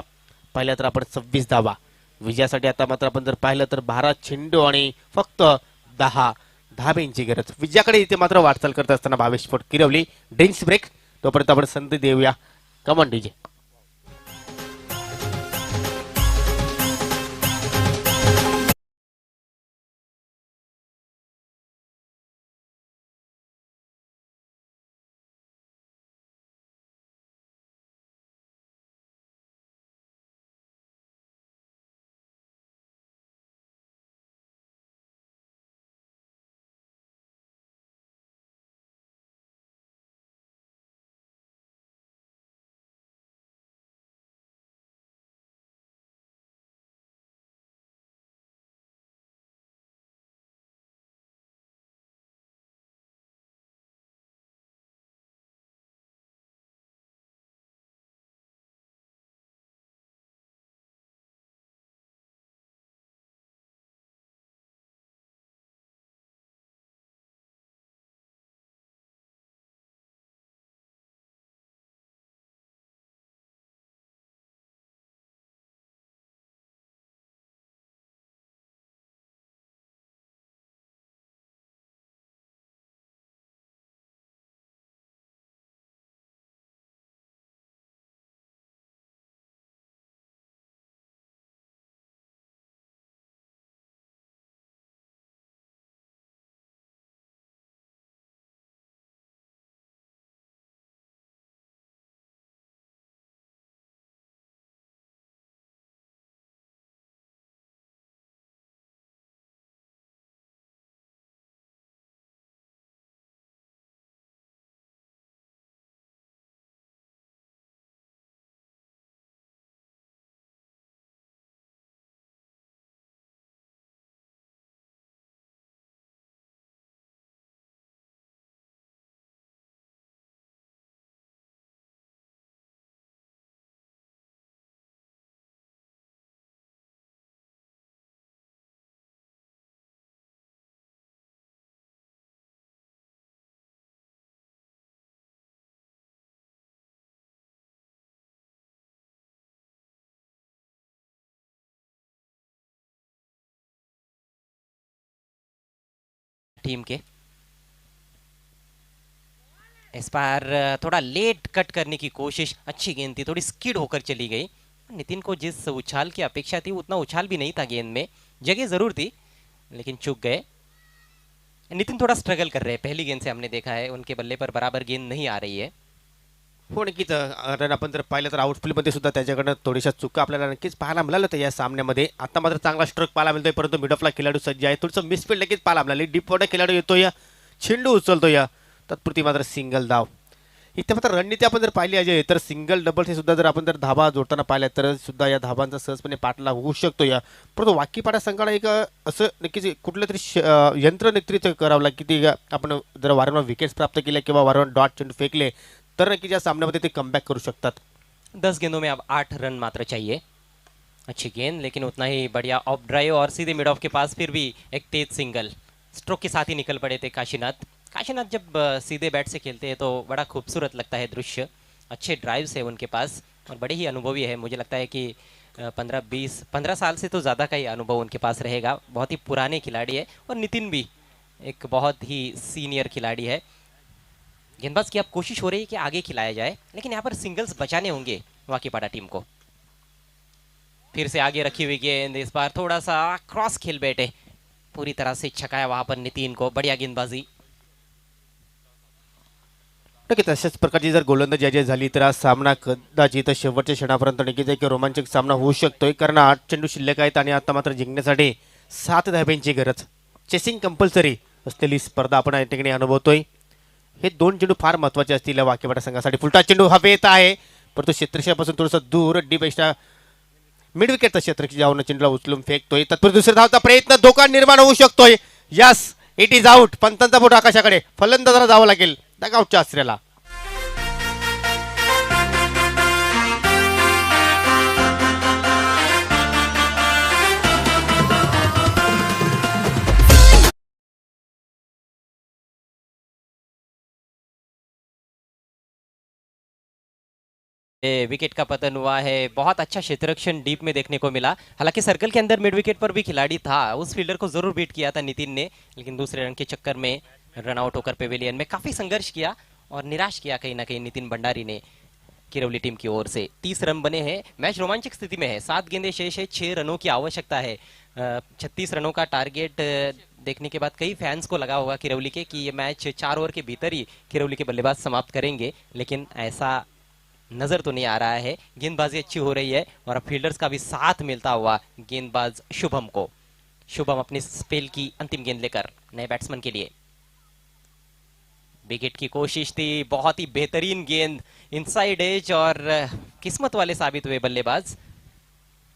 S2: पाहिल्या तर आपण 26 धावा. विजयासाठी आता मात्र आपण जर पाहिलं तर 12 चेंडू आणि फक्त 10 धाब्यांची गरज. विजयाकडे इथे मात्र वाटचाल करत असताना भावेश किरवली. ड्रिंक्स ब्रेक, तोपर्यंत आपण संधी देऊया. Come on DJ.
S1: टीम के। इस बार थोड़ा लेट कट करने की कोशिश, अच्छी गेंद थी, थोड़ी स्किड होकर चली गई। नितिन को जिस उछाल की अपेक्षा थी उतना उछाल भी नहीं था गेंद में, जगह जरूर थी लेकिन चूक गए। नितिन थोड़ा स्ट्रगल कर रहे हैं, पहली गेंद से हमने देखा है उनके बल्ले पर बराबर गेंद नहीं आ रही है।
S2: हो नक्कीच कारण आपण जर पाहिलं तर आउटफील्डमध्ये सुद्धा त्याच्याकडनं थोड्याशा चुका आपल्याला नक्कीच पाहायला मिळालं होतं या सामन्यामध्ये। आता मात्र चांगला स्ट्रोक पाहायला मिळतोय, परंतु मिड ऑफला खेळाडू सज्ज आहे, थोडंसं मिसफील्ड नक्कीच पाहायला मिळाली। डीप वॉटर खेळाडू येतोय, चेंडू उचलतोय, तत्पुरती मात्र सिंगल धाव। इथे मात्र रणनीती आपण जर पाहिली अजय तर सिंगल डबल हे सुद्धा जर आपण जर धाबा जोडताना पाहिल्या तर सुद्धा या धाबांचा सहजपणे पाठला होऊ शकतो या। परंतु वाकीपाडा संघाला एक असं नक्कीच कुठलं तरी यंत्र नेतृत्व करावं लागेल की आपण जर वारंवार विकेट्स प्राप्त केल्या किंवा वारंवार डॉट चेंडू फेकले तर नक्कीच या सामन्यामध्ये ते कमबॅक करू शकतात।
S1: 10 गेंदों में अब 8 रन मात्र चाहिए। अच्छी गेंद लेकिन उतना ही बढ़िया ऑफ ड्राइव और सीधे मिड ऑफ के पास फिर भी एक तेज सिंगल स्ट्रोक के साथ ही निकल पड़े थे काशीनाथ। काशीनाथ जब सीधे बैट से खेलते हैं तो बड़ा खूबसूरत लगता है दृश्य। अच्छे ड्राइव्स है उनके पास और बड़े ही अनुभवी है। मुझे लगता है कि 15 साल से तो ज़्यादा का ही अनुभव उनके पास रहेगा। बहुत ही पुराने खिलाड़ी है और नितिन भी एक बहुत ही सीनियर खिलाड़ी है। गेंदबाज की अब कोशिश हो रही है कि आगे खिलाया जाए, लेकिन यहाँ पर सिंगल्स बचाने होंगे वाकीपाड़ा टीम को। फिर से आगे रखी हुई गेंद, इस बार थोड़ा सा क्रॉस खेल बैठे, पूरी तरह से छकाया वहां पर नितिन को। बढ़िया गेंदबाजी।
S2: नक्कीच अशाच प्रकारची जर गोलंदाजी अजय झाली तर हा सामना कदाचित शेवटच्या क्षणापर्यंत नक्कीच एक रोमांचक सामना होऊ शकतोय, कारण 8 चेंडू शिल्लक आहेत आणि आता मात्र जिंकण्यासाठी 7 धाब्यांची गरज। चेसिंग कंपल्सरी असलेली स्पर्धा आपण या ठिकाणी अनुभवतोय। हे 2 चेंडू फार महत्त्वाचे असतील या वाकीपाडा संघासाठी। फुलटा चेंडू हवेत आहे, परंतु क्षेत्रक्षापासून थोडंसं दूर डीप एक्स्ट्रा मिड विकेटचा क्षेत्रक्षी जाऊन चेंडूला उचलून फेकतोय। तत्पूर्वी दुसऱ्या धावचा प्रयत्न, धोका निर्माण होऊ शकतोय। Yes, it is out. पंतांचा बोट आकाशाकडे, फलंदाजाला जावं लागेल डगआउटच्या आश्रयाला।
S1: विकेट का पतन हुआ है। बहुत अच्छा क्षेत्ररक्षण डीप में देखने को मिला। हालांकि सर्कल के अंदर मिड विकेट पर भी खिलाड़ी था, उस फील्डर को जरूर बीट किया था नितिन ने, लेकिन दूसरे रन के चक्कर में रन आउट होकर पेविलियन में काफी संघर्ष किया और निराश किया कहीं ना कहीं नितिन भंडारी ने किरौली टीम की ओर से। 30 रन बने हैं, मैच रोमांचक स्थिति में है। 7 गेंदें शेष है, 6 रनों की आवश्यकता है। 36 रनों का टारगेट देखने के बाद कई फैंस को लगा होगा किरौली के कि ये मैच 4 ओवर के भीतर ही किरौली के बल्लेबाज समाप्त करेंगे, लेकिन ऐसा नजर तो नहीं आ रहा है। गेंदबाजी अच्छी हो रही है और अब फील्डर्स का भी साथ मिलता हुआ गेंदबाज शुभम को। शुभम अपनी स्पेल की अंतिम गेंद लेकर नए बैट्समैन के लिए। विकेट की कोशिश थी, बहुत ही बेहतरीन गेंद इनसाइड एज और किस्मत वाले साबित हुए बल्लेबाज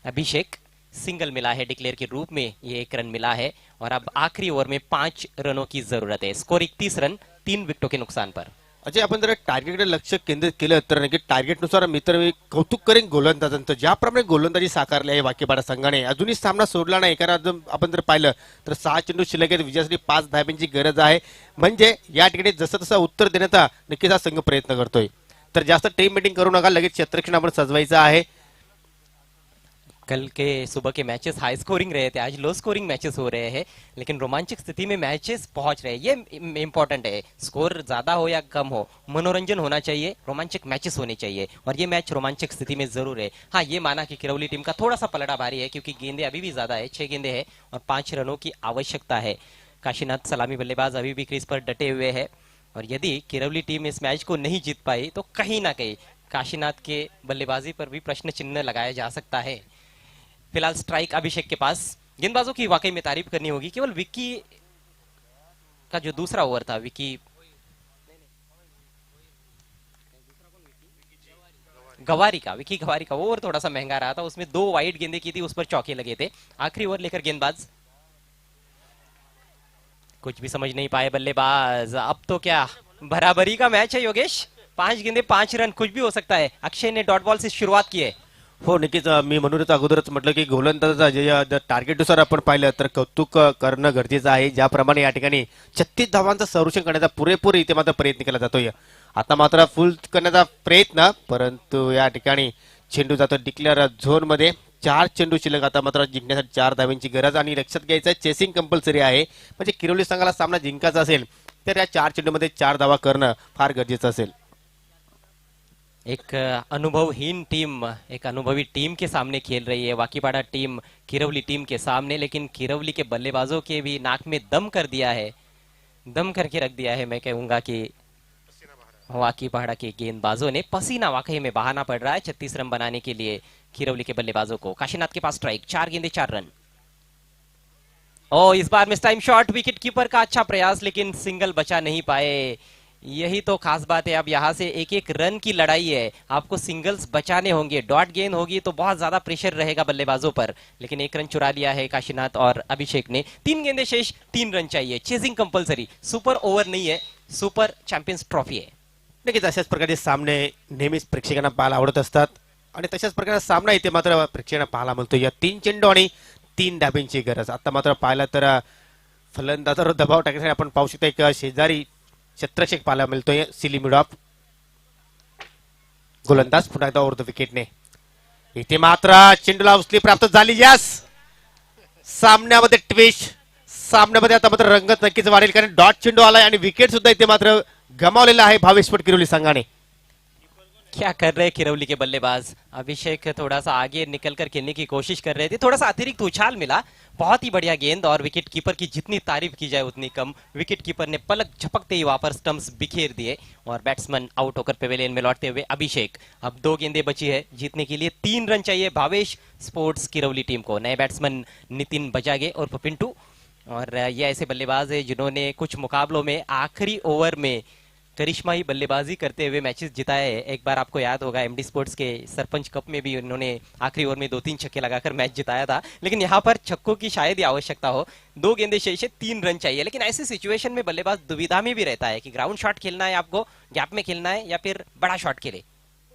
S1: अभिषेक। सिंगल मिला है डिक्लेयर के रूप में, ये 1 रन मिला है और अब आखिरी ओवर में 5 रनों की जरूरत है। स्कोर 31 रन 3 विकेटों के नुकसान पर।
S2: अजय आपण जर टार्गेटकडे लक्ष केंद्रित केलं तर नक्की टार्गेटनुसार मित्र कौतुक करेन गोलंदाजांचं, ज्याप्रमाणे गोलंदाजी साकारली आहे वाकीपाडा संघाने। अजूनही सामना सोडला नाही, कारण अजून आपण जर पाहिलं तर 6 चेंडू शिल्लक आहेत, विजयासाठी 5 धाब्यांची गरज आहे। म्हणजे या ठिकाणी जसं तसं उत्तर देण्याचा नक्कीच हा संघ प्रयत्न करतोय। तर जास्त टीम मीटिंग करू नका, लगेच क्षेत्ररक्षण आपण सजवायचं आहे।
S1: कल के सुबह के मैचेस हाई स्कोरिंग रहे थे, आज लो स्कोरिंग मैचेस हो रहे हैं, लेकिन रोमांचक स्थिति में मैचेस पहुंच रहे हैं, ये इंपॉर्टेंट है। स्कोर ज्यादा हो या कम हो, मनोरंजन होना चाहिए, रोमांचक मैचेस होने चाहिए और ये मैच रोमांचक स्थिति में जरूर है। हाँ, ये माना कि किरौली टीम का थोड़ा सा पलड़ा भारी है क्योंकि गेंदे अभी भी ज्यादा है, 6 गेंदे है और 5 रनों की आवश्यकता है। काशीनाथ सलामी बल्लेबाज अभी भी क्रीज पर डटे हुए है और यदि किरौली टीम इस मैच को नहीं जीत पाई तो कहीं ना कहीं काशीनाथ के बल्लेबाजी पर भी प्रश्न चिन्ह लगाया जा सकता है। फिलहाल स्ट्राइक अभिषेक के पास। गेंदबाजों की वाकई में तारीफ करनी होगी, केवल विक्की का जो दूसरा ओवर था, विक्की गवारी का ओवर थोड़ा सा महंगा रहा था, उसमें 2 वाइड गेंदें की थी, उस पर चौके लगे थे। आखिरी ओवर लेकर गेंदबाज कुछ भी समझ नहीं पाए बल्लेबाज। अब तो क्या बराबरी का मैच है योगेश, 5 गेंदे 5 रन, कुछ भी हो सकता है। अक्षय ने डॉट बॉल से शुरुआत की है।
S2: हो नक्कीच, मी म्हणूनच अगोदरच म्हटलं की गोलंदाजाचा जे टार्गेटनुसार आपण पाहिलं तर कौतुक करणं गरजेचं आहे। ज्याप्रमाणे या ठिकाणी 36 धावांचं संरक्षण करण्याचा पुरेपूर इथे मात्र प्रयत्न केला जातोय। आता मात्र फुल करण्याचा प्रयत्न, परंतु या ठिकाणी चेंडू जातो डिक्लेअर झोन मध्ये। 4 चेंडू शिल्लक. आता मात्र जिंकण्यासाठी 4 धाब्यांची गरज आणि लक्षात घ्यायचं आहे चेसिंग कंपल्सरी आहे. म्हणजे किरोली संघाला सामना जिंकायचा असेल तर या 4 चेंडूमध्ये 4 धावा करणं फार गरजेचं असेल.
S1: एक अनुभवहीन टीम, एक अनुभवी टीम के सामने खेल रही है वाकीपाड़ा टीम किरवली टीम के सामने, लेकिन किरवली के बल्लेबाजों के भी नाक में दम कर दिया है, दम करके रख दिया है. मैं कहूंगा कि वाकीपाड़ा के गेंदबाजों ने पसीना वाकई में बहाना पड़ रहा है 36 रन बनाने के लिए किरवली के बल्लेबाजों को. काशीनाथ के पास स्ट्राइक, 4 गेंदे 4 रन. ओ इस बार miss time shot, wicket keeper का अच्छा प्रयास लेकिन सिंगल बचा नहीं पाए. यही तो खास बात है. अब यहां से एक एक रन की लड़ाई है, आपको सिंगल्स बचाने होंगे. डॉट गेंद होगी तो बहुत ज्यादा प्रेशर रहेगा बल्लेबाजों पर, लेकिन 1 रन चुरा लिया है काशीनाथ और अभिषेक ने. 3 गेंदे शेष, 3 रन चाहिए. चेजिंग कंपल्सरी, सुपर ओव्हर नहीं है, सुपर चॅम्पियन्स ट्रॉफी आहे.
S2: नक्कीच अशाच प्रकारचे सामने नेहमीच प्रेक्षकांना पाहायला आवडत असतात आणि तशाच प्रकारचा सामना इथे मात्र प्रेक्षकांना पाहायला मिळतो. या 3 चेंडू आणि 3 धाब्यांची गरज. आता मात्र पाहिलं तर फलंदाजावर दबाव टाकण्यासाठी आपण पाहू शकतो एक शेजारी क्षेत्ररक्षक पाहायला मिळतोय सिली मिडॉफ. गोलंदाज पुन्हा एकदा ओव्हर द विकेटने. इथे मात्र चेंडूला उचली प्राप्त झाली. यस, सामन्यामध्ये ट्विस्ट, सामन्यामध्ये आता मात्र रंगत नक्कीच वाढेल कारण डॉट चेंडू आलाय आणि विकेट सुद्धा इथे मात्र गमावलेला आहे भावेश पट किरोली संघाने.
S1: क्या कर रहे किरवली के बल्लेबाज. अभिषेक थोड़ा सा आगे निकलकर खेलने की कोशिश कर रहे थे, थोड़ा सा अतिरिक्त उछाल मिला. बहुत ही बढ़िया गेंद और विकेट कीपर की जितनी तारीफ की जाए उतनी कम. विकेट कीपर ने पलक झपकते ही वहां पर स्टंप्स बिखेर दिए और बैट्समैन आउट होकर पेवेलियन में लौटते हुए अभिषेक. अब 2 गेंदें बची है, जीतने के लिए 3 रन चाहिए भावेश स्पोर्ट्स किरवली टीम को. नए बैट्समैन नितिन बजागे और पिंटू, और ये ऐसे बल्लेबाज है जिन्होंने कुछ मुकाबलों में आखिरी ओवर में करिश्माई बल्लेबाजी करते हुए मैचेस जिताए हैं. एक बार आपको याद होगा एमडी स्पोर्ट्स के सरपंच कप में भी उन्होंने आखिरी ओवर में 2-3 छक्के लगाकर मैच जिताया था, लेकिन यहाँ पर छक्कों की शायद ही आवश्यकता हो. 2 गेंदे शेष है, 3 रन चाहिए, लेकिन ऐसी सिचुएशन में बल्लेबाज दुविधा में भी रहता है कि ग्राउंड शॉट खेलना है आपको, गॅप में खेलना है या फिर बड़ा शॉट खेले.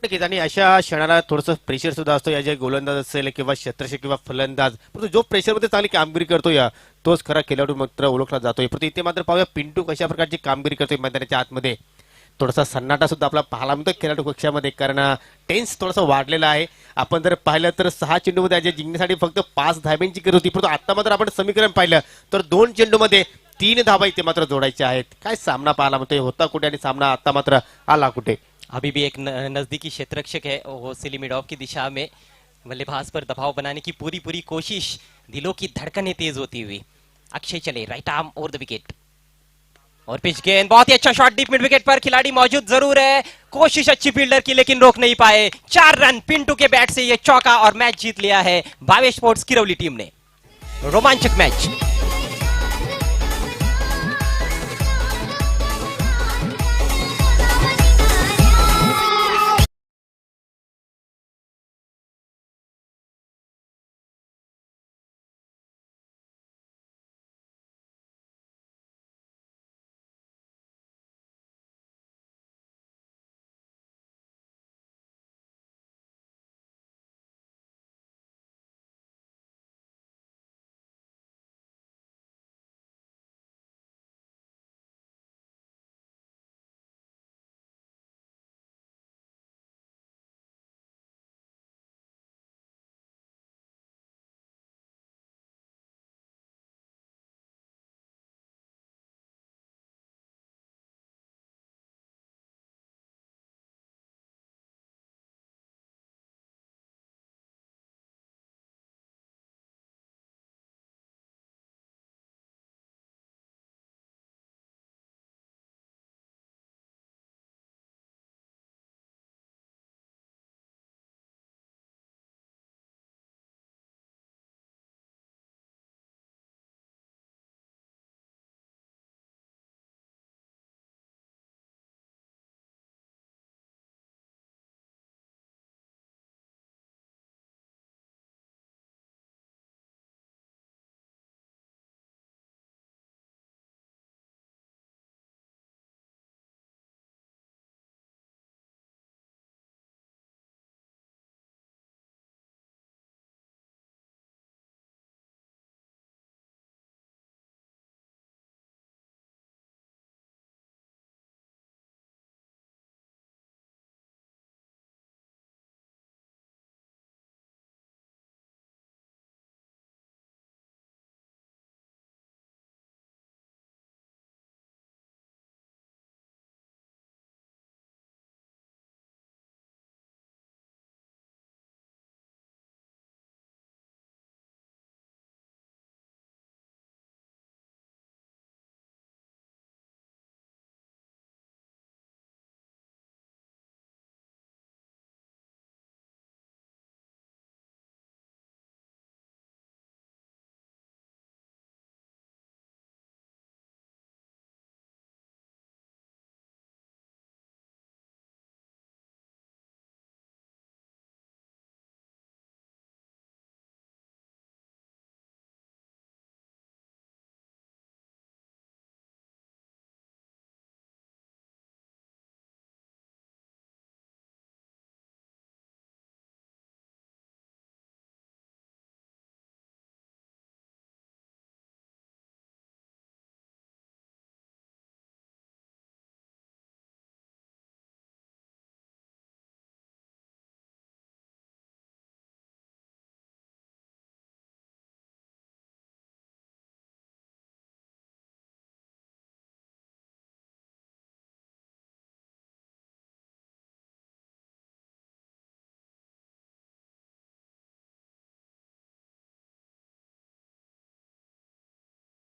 S2: नक्कीच आणि अशा क्षणाला थोडंसं प्रेशर सुद्धा असतो. या जे गोलंदाज असेल किंवा क्षेत्ररक्षक किंवा फलंदाज, परंतु जो प्रेशरमध्ये चांगली कामगिरी करतो या तोच खरा खेळाडू मात्र ओळखला जातोय. परंतु इथे मात्र पाहूया पिंटू कशा प्रकारची कामगिरी करतोय मैदानाच्या आतमध्ये. थोडासा सन्नाटा सुद्धा आपला पाहायला मिळतो खेळाडू कक्षामध्ये कारण टेन्स थोडासा वाढलेला आहे. आपण जर पाहिलं तर 6 चेंडूमध्ये आज जिंकण्यासाठी फक्त 5 धाब्यांची गरज होती, परंतु आता मात्र आपण समीकरण पाहिलं तर 2 चेंडूमध्ये 3 धाबा इथे मात्र जोडायच्या आहेत. काय सामना पाहायला मिळतोय, होता कुठे आणि सामना आता मात्र आला कुठे.
S1: अभी भी एक नजदीकी क्षेत्ररक्षक है, वो सिलीमिडॉफ की दिशा में बल्लेबाज पर दबाव बनाने की पूरी कोशिश, दिलों की धड़कनें तेज होती हुई. अक्षय चले, right arm over the wicket और पिच गेंद, बहुत ही अच्छा शॉट डीप मिड विकेट पर. खिलाड़ी मौजूद जरूर है, कोशिश अच्छी फील्डर की लेकिन रोक नहीं पाए. 4 रन पिंटू के बैट से ये चौका और मैच जीत लिया है भावेश स्पोर्ट्स किरवली टीम ने. रोमांचक मैच.